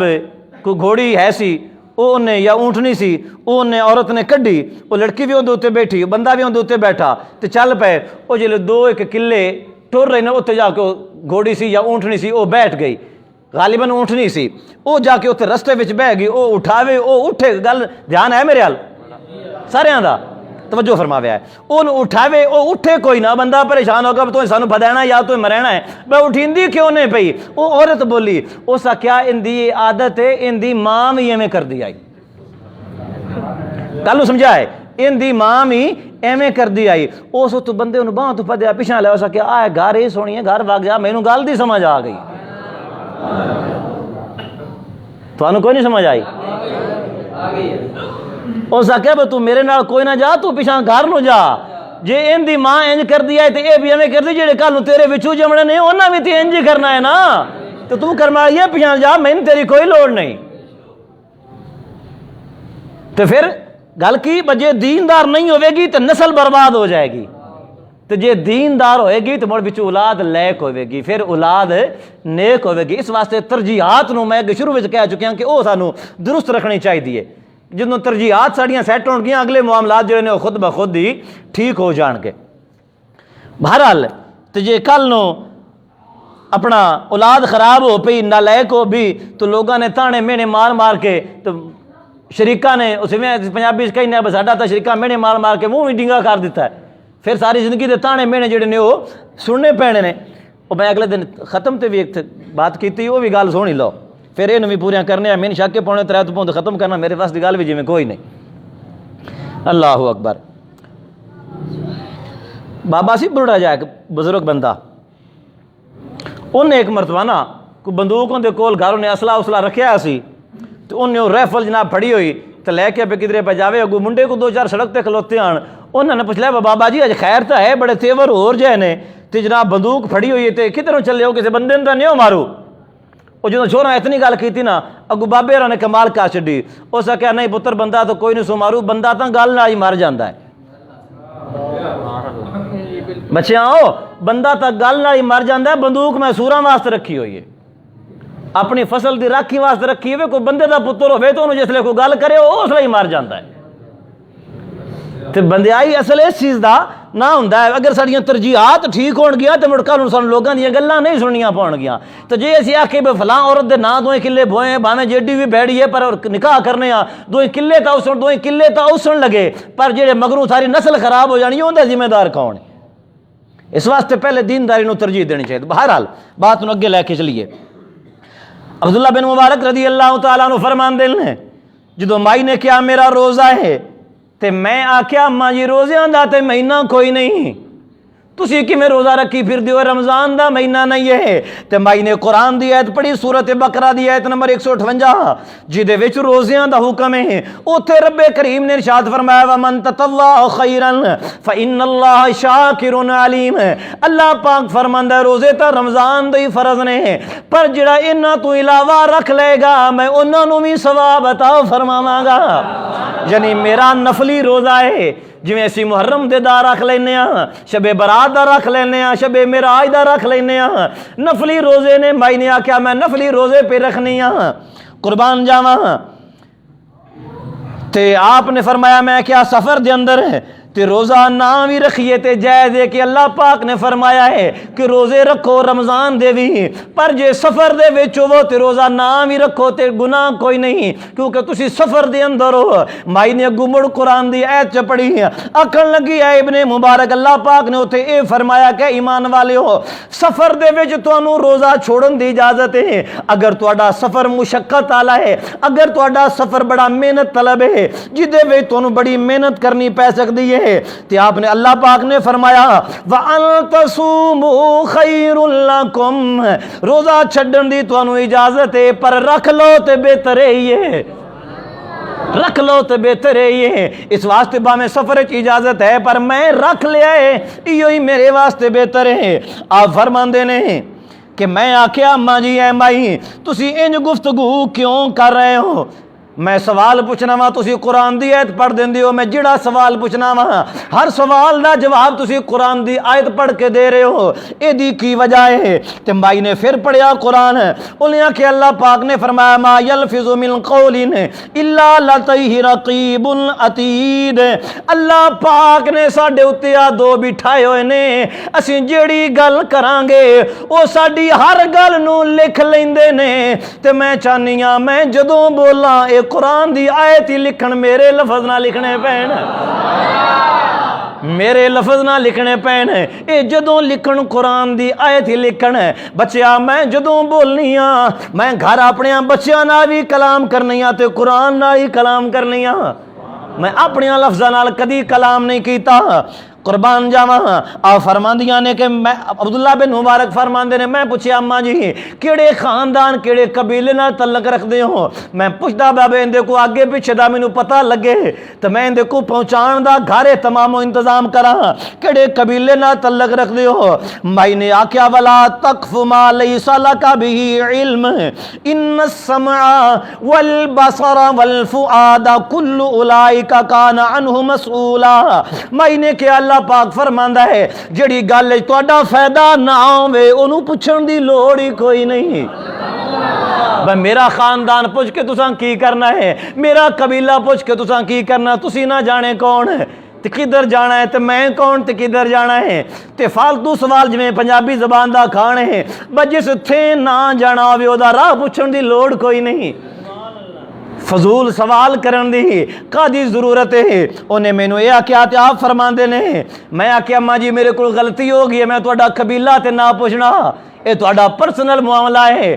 कोई घोड़ी है सी, उन्हें या ऊँटनी सी, उन्हें औरत ने कढ़ी, वो लड़की भी उहदे उत्ते बैठी, बंदा भी उहदे उत्ते बैठा, तो चल पे। वो जिले 2-1 किले टुर रहे ने, उत्ते जाके घोड़ी सी या ऊँटनी सी, वो बैठ गई, गालिबन ऊँटनी सी, वो जाके उत्ते रस्ते विच बह गई, वो उठावे वो उठे। गल ध्यान है मेरे हाल सारियां दा, तवज्जो फरमावे है। उन उठावे वो उठे कोई ना, बंदा परेशान होगा तो सानू बधाना या तो मरना है, वह उठींदी क्यों नहीं पई? वो औरत बोली, उस क्या इंदी आदत है, इंदी मां भी एवें कर दी आई। कल समझाए इनकी मां भी एवें करती आई। उस उत्तों बंदे उन्होंने बांह तो पदया पिछा लिया, सकिया आ घर ये सोनी है, घर वग जा, मैनू गल दी समझ आ गई। थानू कोई नहीं समझ आई? उस आख्या तू मेरे नाल कोई ना जा, तू पिछा घर नू जा। जे इनकी मां इंज कर दी है तो यह भी एवं करती, जेडे कल तेरे विचू जमने ने उन्हें भी तो इंज ही करना है ना। तो तू करना ये पिछा जा, मैंने तेरी कोई लोड़ नहीं। तो फिर गल की जे दीनदार नहीं होगी तो नस्ल बर्बाद हो जाएगी, तो जे दीनदार होएगी तो मुड़ बिच औलाद लैक होगी, फिर औलाद नेक होगी। इस वास्ते तरजीहात नूं मैं शुरू में कह चुकिया कि वह सानू दुरुस्त रखनी चाहिए। जो तरजीहात साड़ियां सैट हो गया, अगले मामलात जो ने खुद ब खुद ही ठीक हो जाएंगे। बहरहाल तो जे कल नूं अपना औलाद खराब हो पई, नालायक हो भी, तो लोगों ने ताने मेने मार मार के, तो शरीका ने उसमें पंजाबी कहने बस साडा तो शरीका मेने मार मार के मुँह भी डिंगा कर दिता है। फिर सारी जिंदगी के ताने मेने जोड़े ने वो सुनने पैने ने। वो मैं अगले दिन खत्म तो भी एक बात की, वो भी गल सुनी लो, फिर इन भी पूरियां करने। मैंने शक पौने 3 पौंद खत्म करना, मेरे पास की गल भी जिमें कोई नहीं। अल्लाह अकबर। बाबा सी बुढ़ा जा एक बजुर्ग बंदा, उन्हें एक मरतबा ना कोई बंदूक उनके कोल घर उन्हें असला उसला रखा सी, तो उन्हें राइफल जनाब फड़ी हुई तो लैके पे किधरे पे जावे, अगू मुंडे को 2-4 सड़क पर खलोते आन। उन्होंने पूछ लिया बाबा जी अज खैर तो है, बड़े तेवर होर जाए ने, तो जनाब बंदूक फड़ी हुई है, तो किधरों चले हो, किसी बंदे तो नहीं मारू। वो जो छोरा इतनी गल की ना, अगू बाबे होरां ने कमाल कर छड्डी। उस आख्या नहीं पुत्र बंदा तो कोई नहीं सो मारू, बंदा तो गल नाल ही मर जाता है। बच्चियां बंदा तो गल नाल ही मर जाता है, बंदूक मैं सूरां वास्ते रखी हुई है, अपनी फसल की राखी वास्ते रखी हुई। कोई बंदे का पुत्र हो तो जिसले कोई गल करे उसले ही मर जाता है। तो बंदियाई असल इस चीज़ का ना होंदा है। अगर साड़ियां तरजीहात ठीक हो गया तो मुड़का सानू लोगों दी गल्लां नहीं सुननियां पाउणगियां। तो जे असीं आखे भी फलां औरत दे नां 2 किले बोए, भावें जेडी भी बैड़ी है, पर निकाह करने आ 2 किले तो उसण 2 किले तो उसण लगे, पर जेडे मगरों सारी नस्ल खराब हो जानी उनका जिम्मेदार कौन? इस वास्ते पहले दीनदारी नूं तरजीह देनी चाहिए। बहरहाल बात नूं अगे लैके चलीए। अब्दुल्ला बिन मुबारक रज़ी अल्लाह तआला अन्हु फरमांदे ने, जो माई ने कहा मेरा रोज़ा है, तो मैं आख्या अम्मा जी रोज़ियां दा ते महीना कोई नहीं, तुसी किवें रोज़ा रखी फिरदे हो, रमज़ान दा महीना नहीं है। तो माई ने कुरान दी आयत पढ़ी, सूरत बकरा दी आयत नंबर 158, जिहदे विच रोज़ियां दा हुक्म है। उत्थे रब्बे करीम ने इरशाद फरमाया वमन ततव्वा खैरन फइन्नल्लाह शाकिरुन अलीम। अल्लाह पाक फरमांदा रोज़े तो रमज़ान दे ही फर्ज ने, पर जिहड़ा इन्हां तो इलावा रख लेगा मैं उन्हां नूं भी सवाब अता फरमावांगा। यानी मेरा नफली रोज़ा है, जिवें असीं मुहर्रम दे दा रख लैने आ, शबे बरात दा रख लैने आ, शबे मेराज दा रख लैने आ। नफली रोज़े ने माई ने आख्या मैं नफली रोज़े पे रखनी आ, कुर्बान जावा। ते आपने फरमाया मैं क्या सफ़र दे अंदर है तो रोज़ा ना भी रखिए तो जायज़ है कि अल्लाह पाक ने फरमाया है कि रोज़े रखो रमज़ान दे भी, पर जे सफ़र दे विच होवो तो रोज़ा ना भी रखो तो गुनाह कोई नहीं, क्योंकि तुसी सफ़र दे अंदर हो। माई ने अगू मुड़ कुरान दी आयत च पढ़ी, आखन लगी है इब्ने मुबारक अल्लाह पाक ने उत्थे ये फरमाया कि ईमान वाले हो सफ़र दे विच तुहानू रोज़ा छोड़न दी इजाज़त है। अगर तुहाडा सफ़र मुशक्कत वाला है, अगर तुहाडा सफ़र बड़ा मेहनत तलब है, जिहदे विच तुहानू बड़ी मेहनत करनी पै सकदी है, तो आपने अल्लाह पाक ने फरमाया व अन तसूमू खैरुल लकुम, रोज़ा छड्डन दी तुहानू इजाज़त है, पर रख लो तो बेहतर है, ये रख लो तो बेहतर है। ये इस वास्ते भावें सफर की इजाजत है, पर मैं रख लिया है, इयो ही मेरे वास्ते बेहतर है। आप फरमांदे ने कि मैं आख्या अम्मा जी ऐ माई तुसी इंज गुफ्तगू क्यों कर रहे हो? मैं सवाल पूछना वा, तुसी कुरान दी आयत पढ़ देंदे हो, मैं जिहड़ा सवाल पूछना वा हर सवाल दा जवाब तुसी कुरान दी आयत पढ़ के दे रहे हो, एदी की वजह है? ते माई ने फिर पढ़िया कुरान, उन्हें आख्या अल्लाह पाक ने फरमाया मा यल्फिज़ु मिन कौलिन इल्ला लदैहि रक़ीबुन अतीद। अल्लाह पाक ने साडे उत्ते आ 2 बिठाए हुए ने, असीं जेड़ी गल करांगे वो साडी हर गल नूं लिख लैंदे ने। ते मैं चाहनी हां मैं जदों बोलां कुरान दी आयत ही लिखण, मेरे लफज ना लिखने पैण, मेरे लफज ना लिखने पैण, ये जदों लिखण कुरान दी आयत ही लिखण। बच्चिया मैं जदों बोलनी आ, मैं घर अपने बच्चियां नाल भी कलाम करनी आ ते कुरान नाल ही कलाम करनी आ। मैं अपने लफ्ज़ां नाल कदी कलाम नहीं कीता। कुर्बान जावा। आ फरमांदियां ने कि मैं अब्दुल्ला बिन मुबारक फरमांदे ने मैं पूछया अम्मा जी केड़े खानदान केड़े कबीले नाल तल्लक रखदे हो। मैं पुछदा बाबे इंदे को आगे पिछे दा मैनू पता लगे तो मैं इंदे को पहुंचाण दा घरे तमामो इंतजाम करा। केड़े कबीले नाल तल्लक रखदे हो। माई ने आख्या वला तकफु मा लैसा लका बिही इल्म इन्न समा वल बसरा वल फुआदा कुल्लु उलाइका काना अनहु मसऊला। माई ने क्या अल्लाह पाक फरमांदा है जिहड़ी गल तुहाडा फायदा ना होवे ओनू पुछण दी लोड़ ही कोई नहीं। भाई मेरा खानदान पुछ के तुसां की करना है, मेरा कबीला पुछ के तुसां की करना। तुसी ना जाने कौन है ते किधर जाना है ते मैं कौन ते किधर जाना है ते फालतू सवाल जिवें पंजाबी जबान दा खाण है। बस जिस थे ना जाना होवे ओदा राह पुछण दी लोड़ कोई नहीं। फजूल सवाल करन दी कादी जरूरत है। उन्हें मैनू यह आख्या ते आप फरमांदे ने मैं आख्या अम्मा जी मेरे को गलती हो गई है, मैं तुहाडा कबीला ते ना पुछना, ये तुहाडा पर्सनल मामला है,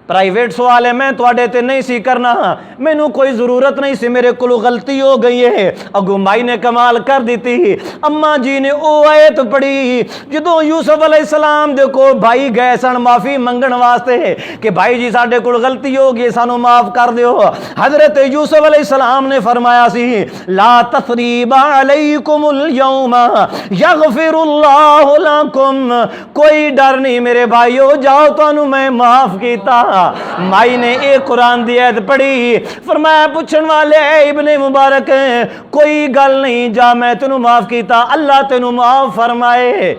प्राइवेट सवाल है, मैं तुहाडे ते नहीं सी करना, मैनू कोई जरूरत नहीं सी, मेरे को गलती हो गई है। अगू माई ने कमाल कर दी। अम्मा जी ने ओ आयत पढ़ी जो यूसुफ अलैहिस्सलाम दे को भाई गए सन माफी मंगण वास्ते कि भाई जी साडे कोल गलती हो गई सानू माफ कर दियो। हजरत यूसुफ अलैहिस्सलाम ने फरमाया सी ला तसरीबा अलैकुमुल यौमा यगफिरुल्लाहु लकुम, कोई डर नहीं मेरे भाइयों, जाओ तुहानू मैं माफ कीता। माई ने एक कुरान दी आयत पढ़ी, फरमाया पूछण वाले इब्ने मुबारक कोई गल नहीं, जा मैं तेनू माफ कीता, अल्लाह तेनू माफ फरमाए।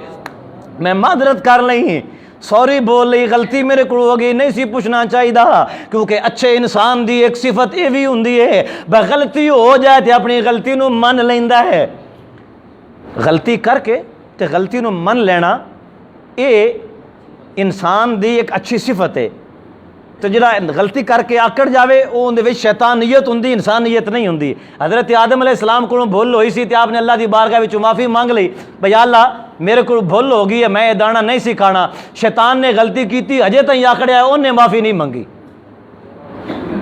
मैं मादरत कर ली, सॉरी बोल ली, गलती मेरे को हो गई, नहीं सी पूछना चाहिए, क्योंकि अच्छे इंसान दी एक सिफत ये भी हुंदी है भाई गलती हो जाए तो अपनी गलती नू मन लैंदा है। गलती करके ते गलती नू मन लेना ये इंसान दी एक अच्छी सिफत है। तो जिहड़ा गलती करके आकड़ जाए वो उहदे शैतानियत हुंदी, इंसानियत नहीं हुंदी। हज़रत आदम अलैहिस्सलाम को भुल होई सी ते आपने अल्लाह की बारगाह विच माफ़ी मांग ली, भई अल्लाह मेरे को भुल हो गई है, मैं ये दाना नहीं सी खाना। शैतान ने गलती की, अजे तक आकड़िया, उन्हें माफ़ी नहीं मंगी,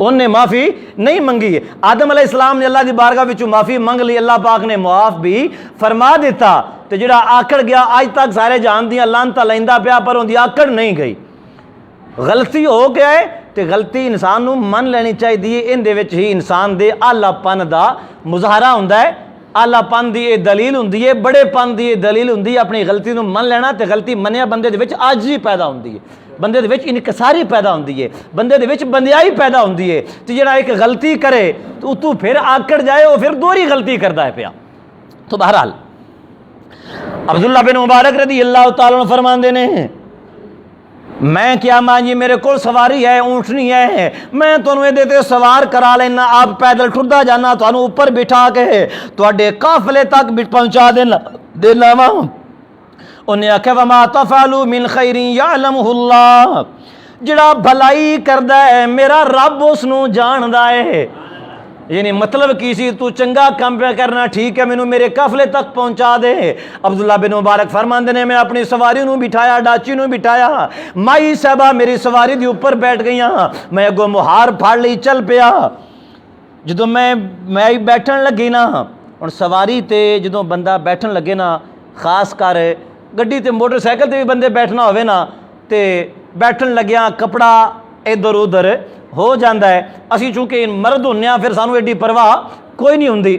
उन्हें माफ़ी नहीं मंगी। आदम अलैहिस्सलाम ने अल्लाह की बारगाह विच माफ़ी मंग ली, अल्लाह पाक ने मुआफ़ भी फरमा दिता। तो जिहड़ा आकड़ गया अज तक सारे जान दियां लानतां लैंदा पिया पर उहदी आकड़ नहीं गई। गलती हो गया है तो गलती इंसान नू मन लेनी चाहिए। इहदे विच ही इंसान दे आलापन दा मुजाहरा हुंदा है, आलापन दी ये दलील हुंदी है, बड़ेपन दी ये दलील हुंदी है। अपनी गलती नू मन लेना तो गलती मनिया बंदे दे विच आजिज़ी पैदा हुंदी है, बंदे दे विच इनकसारी पैदा हुंदी है, बंदे दे विच बंदियाई पैदा हुंदी है। तो जिहड़ा एक गलती करे तो तू फिर आकड़ जाए वो फिर दोहरी गलती करता है पिया। तो बहरहाल अब्दुल्ला बिन मुबारक रज़ी अल्लाह तआला अन्हु फरमांदे ने मैं क्या मां जी मेरे को सवारी है, ऊँटनी है, मैं तुहानू इहदे ते सवार करा लेना, आप पैदल टुरदा जाना, तुहानू ऊपर बिठा के तुहाडे काफले तक पहुंचा देना वा। उन्हें आख्या वमा तफअलू मिन खैरिन यअलमुहुल्लाह, जिहड़ा भलाई करदा है मेरा रब उसनू जानदा है। यानी मतलब की सी तू चंगा काम पे करना, ठीक है, मैनू मेरे काफले तक पहुंचा दे। अब्दुल्ला बिन मुबारक फरमांदे ने मैं अपनी सवारी नू बिठाया, डाची नू बिठाया, माई साहबा मेरी सवारी दे उपर बैठ गई, मैं अगों मुहार फाड़ ली चल पिया। जो मैं बैठन लगी ना, हुण सवारी ते जो बंदा बैठन लगे ना, खास कर गड्डी ते मोटरसाइकिल ते भी बंदे बैठना होवे ना, ते बैठन लग्या कपड़ा इधर उधर हो जाता है। असी चूंकि मर्द होंने फिर सानू एडी परवाह कोई नहीं हुंदी,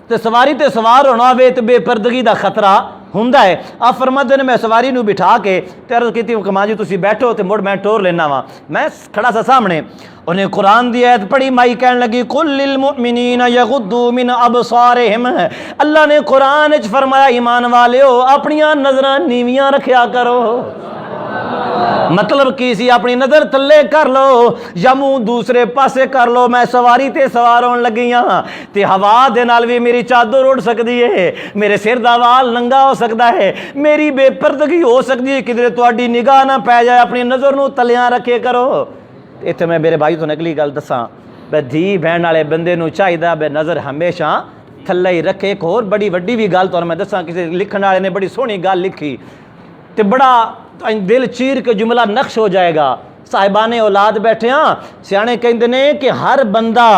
ते सवारी ते सवार होना होवे ते बेपर्दगी का खतरा हुंदा है। आप फरमाते ने मैं सवारी नू बिठा के ते अर्ज़ कीती कमां जी तुसीं बैठो ते मुड़ मैं टोर लेना वा। मैं खड़ा सा सामने, उन्हें कुरान दी आयत पढ़ी, माई कहन लगी कुल लिल मुमिनीना यगुद्दू मिन अबसारिहिम, अल्लाह ने कुरान च फरमाया ईमान वालियो अपनियां नज़रां नीवियां रखिया करो। मतलब की सी अपनी नज़र थल्ले कर लो या मुंह दूसरे पासे कर लो। मैं सवारी ते सवार होने लगी हाँ ते हवा दे नाल भी मेरी चादर उड़ सकती है, मेरे सिर दा वाल नंगा हो सकता है, मेरी बेपर्दगी हो सकती है, किधरे तुहाडी निगाह ना पै जाए, अपनी नज़र नू तलियां रखे करो। इत्थे मैं मेरे भाई तो अगली गल दसां, भाई धी बहन वाले बंदे नू चाहिदा भाई नज़र हमेशा थल्ले ही रखे। एक होर बड़ी वड्डी भी गल तुहानूं मैं दसां, किसी लिखण वाले ने बड़ी सोहनी गल लिखी ते बड़ा दिल चीर के जुमला नक्श हो जाएगा। साहिबाने औलाद बैठे हाँ, सियाने कहते ने कि हर बंदा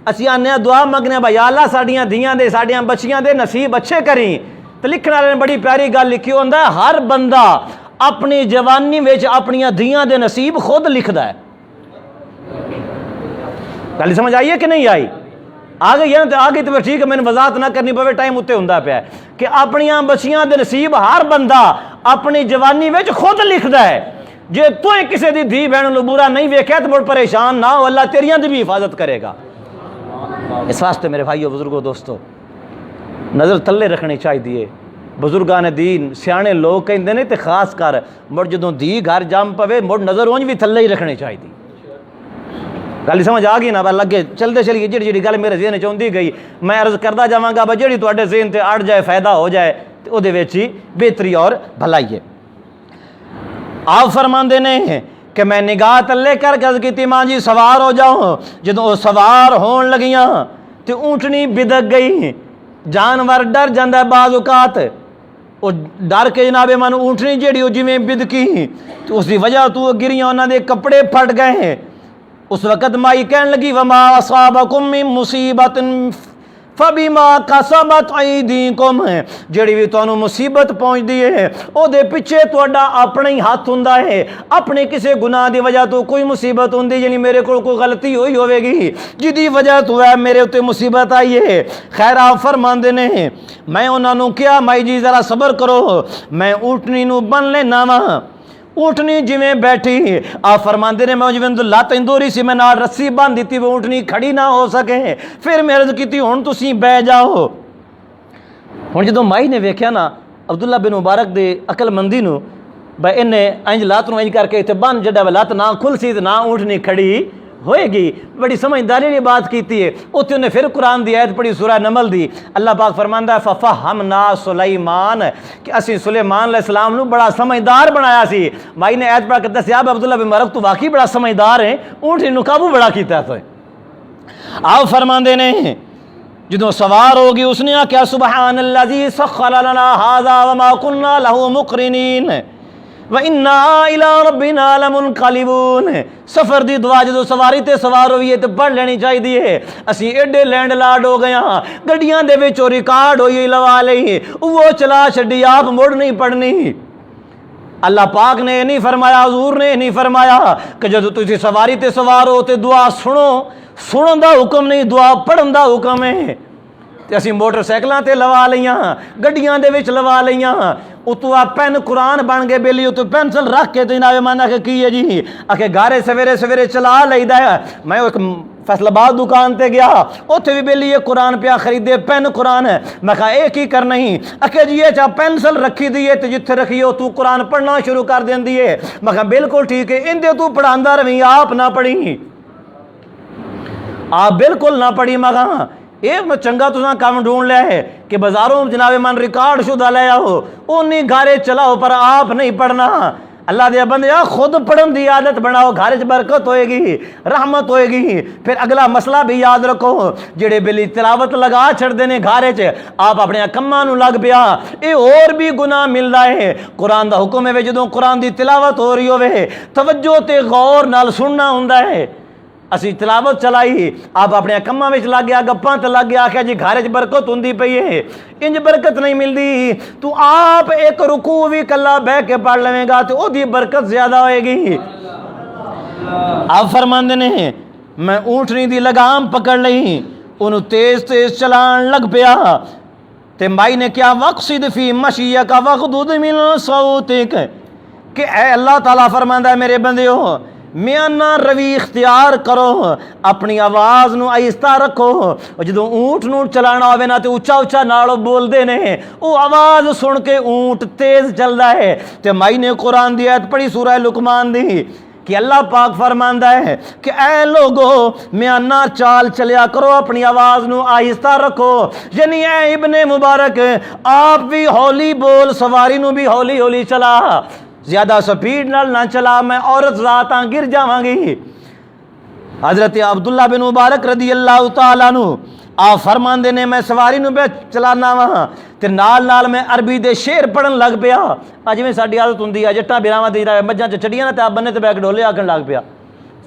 असी आने दुआ मंगने भाई अल्लाह साडियां धियां दे साडियां बच्चियां दे नसीब अच्छे करी। तो लिखने वाले ने बड़ी प्यारी गल लिखी होंदा है, हर बंदा अपनी जवानी में अपनियां धियां दे नसीब खुद लिखदा है। गल समझ आई है कि नहीं आई? आ गई है ना? तो आ गई तो ठीक है, मैंने वजाहत ना करनी पवे, टाइम उत्ते हुंदा पिया कि अपनियां बच्चियां दे नसीब हर बंदा अपनी जवानी में खुद लिखदा है। जे तू किसी दी धी बहन नूं बुरा नहीं वेख्या तो मुड़ परेशान ना हो, अल्लाह तेरियां दी भी हिफाजत करेगा। इस वास्ते मेरे भाइयों बुजुर्गों दोस्तों नज़र थल्ले रखनी चाहिए। बुजुर्गां ने दीन सियाने लोग कहते हैं तो खास कर मुड़ जदों धी घर जम पवे मुड़ नज़र उंज भी थल्ले ही रखनी चाहिए। गल समझ आ गई ना? पर लगे चलते चलिए जी जी गल मेरे जहन च आउंदी गई मैं अर्ज करता जावांगा बस जी तुहाडे ज़हन ते अड़ जाए फायदा हो जाए तो उहदे विच ही बेहतरी और भलाई है। आप फरमाते ने कि मैं निगाह तले कर गज की मां जी सवार हो जाओ। जो सवार होन लगियां तो ऊँटनी बिदक गई। जानवर डर जाता है बाज़ औकात, वो डर के जनाबे मन ऊँटनी जी जिमें बिदकी तो उसकी वजह तो गिरियां उन्होंने कपड़े फट गए। उस वक़्त माई कहन लगी वमा असाबकुम मिन मुसीबतिन फबिमा कसबत अयदीकुम, जिहड़ी भी तुहानू मुसीबत पहुँचती है उहदे पिछे तुहाडा अपना ही हाथ हुंदा है। अपने किसी गुनाह की वजह तो कोई मुसीबत होंदी यानी मेरे को कोई गलती हुई होगी जिहदी वजह तो है मेरे उत्ते मुसीबत आई है। खैर आप फरमांदे ने मैं उन्होंने कहा माई जी जरा सबर करो मैं ऊँटनी नूं बन लेना वा। ऊँटनी जिमें बैठी आप फरमाते ने मैं जिमें लत्त इंदोरी सी मैं नाल रस्सी बन दी वो ऊँटनी खड़ी ना हो सके। फिर मैं अर्ज की हुण तुसीं बह जाओ। हुण जदों माई ने वेख्या ना अब्दुल्ला बिन मुबारक दे अकलमंदी नूं भाई इन्हें इंज लत्त नूं इंज करके इत्थे बन जड़ा लत्त ना खुल सी ना ऊँटनी खड़ी होएगी। बड़ी समझदारी की बात की है। उत्थे उन्हें फिर कुरान की आयत पढ़ी सूरह नमल दी। अल्लाह पाक फरमांदा है फफ़हमना सुलैमान कि असी सुलेमान अलैहिस्सलाम नूं बड़ा समझदार बनाया सी। माई ने आयत पढ़ के दस्या अब्दुल्ला बिन मुबारक तू वाकई बड़ा समझदार है, ऊँटनी नूं काबू बड़ा कीता तो। आप फरमांदे ने जदों सवार होगी उसने आख्या सुबहानल्लज़ी सख्खर लना हाज़ा वमा कुन्ना लहू मुक़रिनीन व इन्ना इला रब्बिना लमुनक़लिबून। सफ़र की दुआ जो सवारी ते सवार हुई है तो पढ़ लेनी चाहिए। असी एडे लैंड लाड हो गए हाँ गड्डियां दे विचों रिकॉर्ड होई लवा ली वो चला छड्डी आप मुड़ नहीं पढ़नी। अल्लाह पाक ने नहीं फरमाया हजूर ने नहीं फरमाया कि जो तुसी सवारी ते सवार हो तो दुआ सुनो, सुनन दा हुक्म नहीं दुआ पढ़न दा हुक्म है। तो असी मोटरसाइकिलों ते लवा लियां गड्डियां दे विच लवा लियां उतों आ पेन कुरान बन गए बेली उतों पेंसिल रख के तो नावे मन आखे की है जी आखे गारे सवेरे सवेरे चला लईदा है। मैं एक फैसलाबाद दुकान ते गया उत्थे भी बेली ये कुरान पिया खरीदे पेन कुरान है। मैं कहा एक ही करना ही आखे जी ये चाह पेंसिल रखी दी है तो जिथे रखी हो तू कुरान पढ़ना शुरू कर देंदी है। मैं कहा बिल्कुल ठीक है इंदे तू पढ़ांदा रही आप ना पढ़ी आप बिल्कुल ना पढ़ी। मैं कहा एक मैं चंगा तुसा काम ढूंढ लिया है कि बाजारों जनाबे मन रिकॉर्ड शुदा लिया हो उन्हीं घारे चलाओ पर आप नहीं पढ़ना। अल्लाह दे बंदे खुद पढ़न की आदत बनाओ घर च बरकत होएगी रहमत होएगी। फिर अगला मसला भी याद रखो जेड़े बेली तिलावत लगा छड़ते हैं घारे च आप अपने कम्मां नूं लग पिया ये और भी गुनाह मिलता है। कुरान का हुक्म है जो कुरान की तिलावत हो रही होवे तवज्जो ते गौर नाल सुनना हुंदा है। असी तिलावत चलाई आप अपने कम्मां में लग गया गप्पां ते लग गया आख्या जी घर च बरकत हुंदी पई है इंज बरकत नहीं मिलती। तू आप एक रुकू भी कला बह के पढ़ लेवेगा तो ओदी बरकत ज्यादा होएगी। आप फरमांदे ने मैं ऊँटनी दी लगाम पकड़ लई उन्होंने तेज तेज चलान लग पिया ते माई ने क्या वक़्सिद फी मशियका वग़दुद मिन सौतिक कि ऐ अल्लाह ताला फरमांदा है मेरे बंदियो म्याना रवि इख्तियार करो अपनी आवाज़ नूं आहिस्ता रखो। जो ऊँट नूं चलाना होवे ना तो उच्चा उच्चा नाल बोलते ने वो आवाज़ सुन के ऊँट तेज चलता है। तो माई ने कुरान दी आयत पढ़ी सूरह लुकमान दी कि अल्लाह पाक फरमांदा है कि ऐ लोगो म्याना चाल चलिया करो अपनी आवाज़ नूं आहिस्ता रखो। यानी ऐ इब्ने मुबारक आप भी हौली बोल सवारी नूं भी हौली हौली चला ज्यादा स्पीड नाल ना चला मैं औरत ज़ात गिर जावांगी। हजरत अब्दुल्ला बिन मुबारक रदी अल्लाह तआला नु आप फरमांदे ने मैं सवारी नूं पे चलाना वा ते नाल नाल मैं अरबी दे शेर पढ़न लग पिया। जिवें साडी आदत हुंदी है जट्टां बिरावां दी मज्जां च छड़ियां ना ते आप बन्ने ते बैक डोले आखण लग पिया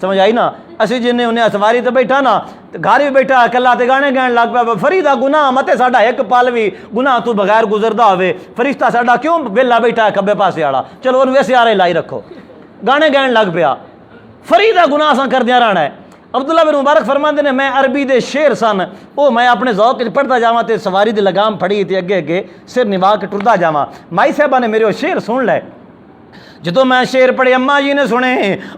समझ आई ना। असी जिन्हें उन्हें सवारी तो बैठा ना, तो घर भी बैठा अकेला तो गाने गाने लग पाया, फरीदा गुनाह मते साडा एक पल भी गुनाह तू बगैर गुजरदा होवे, फरिश्ता साडा क्यों वेला बैठा है खब्बे पासे वाला, चलो उन्हें वैसे यारे लाई रखो, गाने गाने लग पिया, फरीदा गुनाह असां करदियां रहना है। अब्दुल्ला बिन मुबारक फरमाते ने मैं अरबी दे शेर सन वो मैं अपने ज़ौक़ च पढ़ता जावां ते सवारी दी लगाम फड़ी ते अगे अगे सिर निभा के टुरदा जावां। माई साहबा ने मेरे वो शेर सुन लै। जो मैं शेर पढ़े अम्मा जी ने सुने,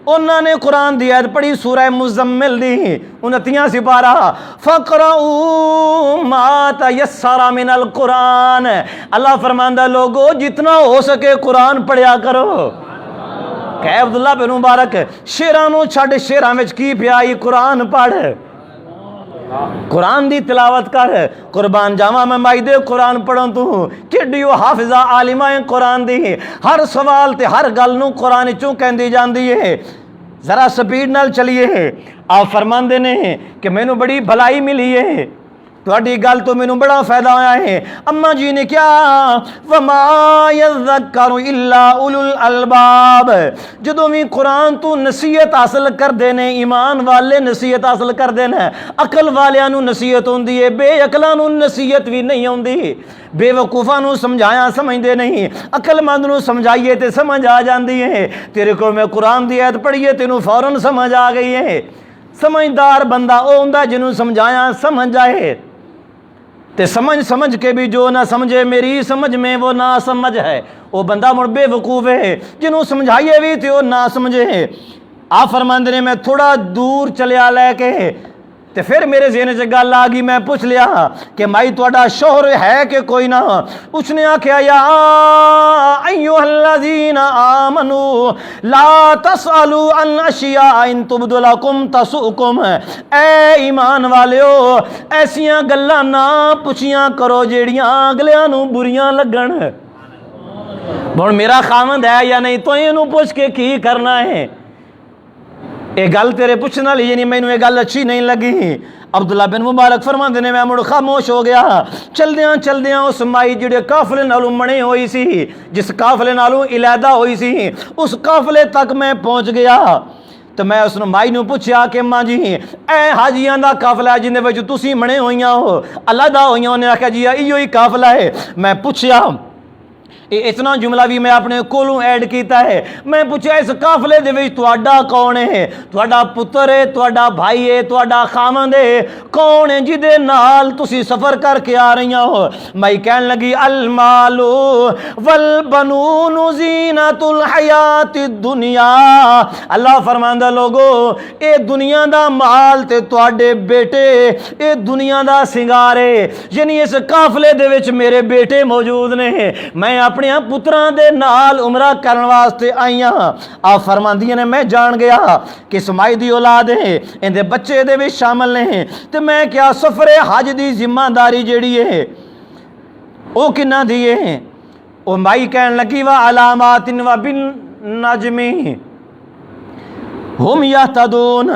उन्होंने कुरान दी आयत पढ़ी सूरह मुज़म्मिल दी 29 सिपारा, फ़क़रऊ मा तयस्सरा मिनल कुरान। अल्लाह फरमांदा लोगो जितना हो सके कुरान पढ़िया करो। कह अब्दुल्ला बिन मुबारक शेरां नूं छड्ड, शेरां विच की पिया, कुरान पढ़, कुरान दी तिलावत कर। कुर्बान जावा मैं माई दे कुरान पढ़ो तू कि हाफिजा आलिमा है कुरान दी, हर सवाल ते हर गल नूं कुरान चों कहंदी जांदी है। जरा स्पीड नाल चलिए। आप फरमांदे ने कि मैनू बड़ी भलाई मिली है, तुहाडी गल तो मैनू बड़ा फायदा होया है। अम्मा जी ने क्या वमा यज़क्करु इल्ला उलुल अलबाब, जदों भी कुरान तू नसीहत हासिल करदे ने, ईमान वाले नसीहत हासिल करदे ने, अकल वालियां नू नसीहत होंदी है, बेअकलां नू नसीहत भी नहीं आउंदी, बेवकूफां नू समझाया समझदे नहीं, अकलमंद नू समझाइए तो समझ आ जाती है। तेरे को मैं कुरान दी आयत पढ़िए तेनू फौरन समझ आ गई है। समझदार बंदा वो हुंदा जिन्हों समझाया समझ जाए, ते समझ के भी जो ना समझे मेरी समझ में वो ना समझ है, वो बंदा मुड़ बेवकूफ़ है। जिन्हों समझाइए भी थे वो ना समझे। आप फरमांदे ने मैं थोड़ा दूर चलिया लैके ते फिर मेरे ज़हन च गल आ गई, मैं पूछ लिया कि माई तुहाडा शोहर है कि कोई ना। उसने आख्या या अय्युहल्लज़ीना आमनू ला तसअलू अन अशिया इन तुब्दु लकुम तसुकुम। ऐ ईमान वालियो ऐसियां गल्लां ना पुछियां करो जेड़ियां अगलियां नू बुरियां लगन। हुण मेरा खामंद है या नहीं, तो इनू पुछ के की करना है। ये गल तेरे पूछने वाली यानी मैनू ये गल अच्छी नहीं लगी। अब्दुल्ला बिन मुबारक फरमांदे ने मैं मुड़ खामोश हो गया। चलदियां चलदियां उस माई जिहड़े काफले नालों मणे होई सी, जिस काफले नालों इलादा होई सी, उस काफले तक मैं पहुंच गया। तो मैं उस माई नूं पुछया कि मां जी ए हाजियां दा काफला जिंदे विच तुसीं मणे होईयां हो, अलहदा होईयां? उन्हें आख्या जी इहो ही काफला है। मैं पुछया, इतना जुमला भी मैं अपने कोलों ऐड किया है। मैं पूछा इस काफले दे विच तुहाडा कौन है? तुहाडा पुत्र है, तुहाडा भाई है, तुहाडा खामंद है, कौन है जिदे नाल तुसी सफर करके आ रही हो? मैं कहन लगी अल मालू वल बनून ज़ीनतुल हयाति दुनिया। अल्लाह फरमांदा लोगो ये दुनिया दा माल ते तुहाडे बेटे ये दुनिया दा सिंगार है। यानी इस काफले दे विच मेरे बेटे मौजूद ने, मैं अपने पुत्रां दे नाल उमरा करने वास्ते आई हाँ। आप फरमांदियां ने मैं जान गया कि इस्माइल दी औलाद है, इनके बच्चे दे भी शामिल ने। तो मैं क्या सफरे हज दी जिम्मेदारी जेड़ी है वो किन्ना दी है? वो माई कहन लगी वा अलामातिन व बिन नजमी हुम यहतदून।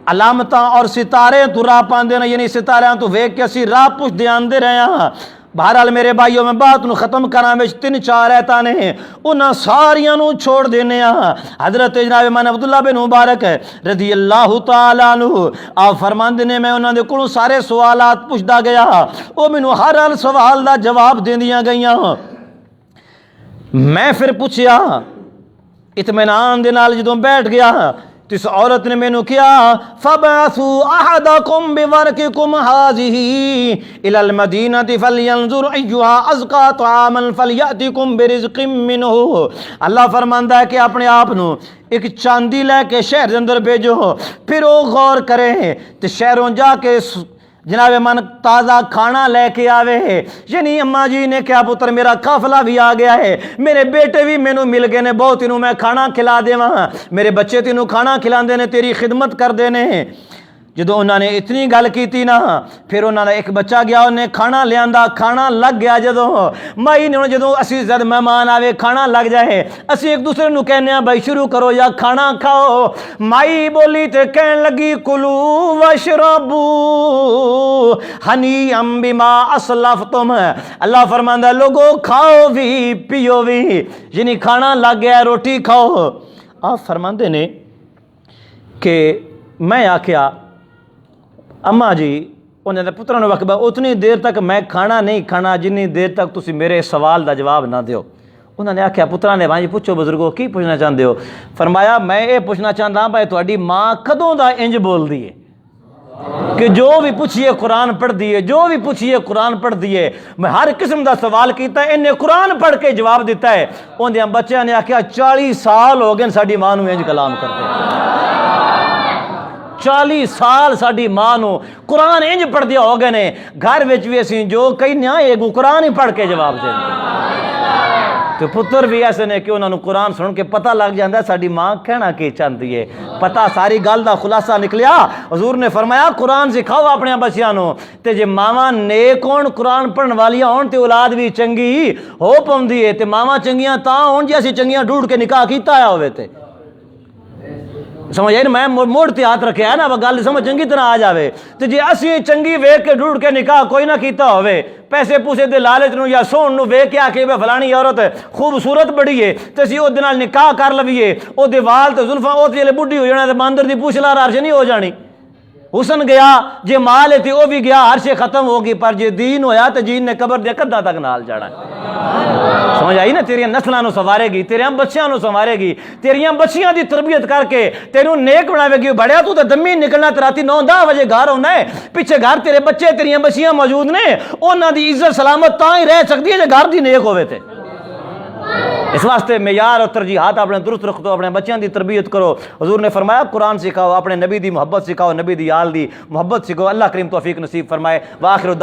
अलामतां और सितारे तू राह पांदे ने, यानी सितारियां तू वेख के असीं राह पुछदे आंदे रहे हाँ। बहरहाल मेरे भाईयों में बात नूं खत्म करा में 3-4 ऐतां ने, उन्हां सारियां नूं छोड़ देने। हजरत जनाब मन अब्दुल्ला बिन मुबारक रज़ी अल्लाह तआला अन्हु आप फरमांदे ने मैं उन्हां दे कोलों सारे सवालात पुछदा गया, वो मैनूं हर सवाल दा जवाब देंदियां गईयां। मैं फिर पूछया इत्मीनान दे नाल जदों बैठ गया तो इस औरत ने मैनू क्या फबअसू अहदकुम बिवरकिकुम हाज़िही इलल मदीनति फलयंजुर अय्युहा अज़का तआमन फलयअतिकुम बिरिज़्क़िम मिन्हु। अल्लाह फरमांदा है कि अपने आप नू एक चांदी लैके शहर के अंदर भेजो, फिर वो गौर करे तो शहरों जाके जनाब मन ताज़ा खाना लेके आवे। यानी अम्मा जी ने क्या पुत्र मेरा काफला भी आ गया है, मेरे बेटे भी मैनू मिल गए ने, बहुत इनू मैं खाना खिला देवा, मेरे बच्चे तेनू खाना खिलाते ने, तेरी खिदमत करते हैं। जो उन्होंने इतनी गल की ना फिर उन्होंने एक बच्चा गया, उन्हें खाना लिया, खाना लग गया। जो माई ने जो असी जब मेहमान आवे खाना लग जाए असी एक दूसरे को कहने भाई शुरू करो या खाना खाओ। माई बोली तो कह लगी कुलू वशरबू हनी अम्बिमा असलफ तुम। अल्लाह फरमांदा लोगो खाओ भी पियो भी, यानी खाना लग गया रोटी खाओ। आप फरमाते ने कि मैं आख्या अम्मा जी उन्होंने पुत्रा ने वक्त उतनी देर तक मैं खाना नहीं खाना जिन्नी देर तक तुसी मेरे सवाल का जवाब ना दो। उन्होंने आख्या पुत्रा ने भाई पूछो बुजुर्गो की पूछना चाहते हो। फरमाया मैं ये पूछना चाहता भाई थोड़ी माँ कदों का इंज बोलती है कि जो भी पूछिए कुरान पढ़ दिए, जो भी पूछिए कुरान पढ़ दिए। मैं हर किस्म का सवाल किया, इन्हें कुरान पढ़ के जवाब दिता है। उन्हें बच्चों ने आख्या 40 साल हो गए साड़ी माँ को इंज कलाम करते, 40 साल साड़ी माँ को कुरान इंज पढ़ दिया हो गए ने। घर में भी असी जो कई न्याय कुरान ही पढ़ के जवाब देते। तो पुत्र भी ऐसे ने कि उन्होंने कुरान सुन के पता लग जाता है साड़ी माँ कहना की चाहती है। पता सारी गल का खुलासा निकलिया। हजूर ने फरमाया कुरान सिखाओ अपने बच्चों को, तो जे मावा नेक होण कुरान पढ़ने वालियां होण तो औलाद भी चंगी हो पाउंदी है। तो मावा चंगियां तां होण जे असीं चंगियां ढूंढ के निकाह कीता आया होवे। ते समझ आई ना, मैं मोड़ ते हाथ रखे है ना, गल समझ चंगी तरह आ जाए। तो जे असी चंगी वेख के ढूंढ के निकाह कोई ना कीता होवे, पैसे पूसे दे लालच नूं या सोहण नूं वेख के आके फलानी औरत खूबसूरत बड़ी है तो असीं ओहदे नाल निकाह कर लवीए, ओहदे वाल ते जुल्फां ओह जेल्लै बुढ़ी हो जाना ते बांदर दी पूछ लार अर्श नहीं हो जानी। हुसन गया जे माल है तो वह भी गया, अर्शे खत्म होगी। पर जे दीन होया तो जीन ने कबर दे कद्दा तक नाल जाना। समझ आई ना, तेरिया नस्लों संवारेगी, तेरिया बच्चियां संवारेगी, तेरिया बच्चियां की तरबियत करके तेनू नेक बनावेगी। बड़िया तू तो दमी निकलना तो राती 9-10 बजे घर आना है, पिछे घर तेरे बच्चे तेरिया बच्चियां मौजूद ने, उन्हों की इज्जत सलामत तां ही रह सकती है जो घर की नेक होवे। ते इस वास्ते मेयार और तरजीहात अपने दुरुस्त रख दो, अपने बच्चों की तरबियत करो। हुजूर ने फरमाया कुरान सिखाओ, अपने नबी की मोहब्बत सिखाओ, नबी दी आल दी मोहब्बत सिखाओ। अल्लाह करीम तौफीक नसीब फरमाए। वाखिर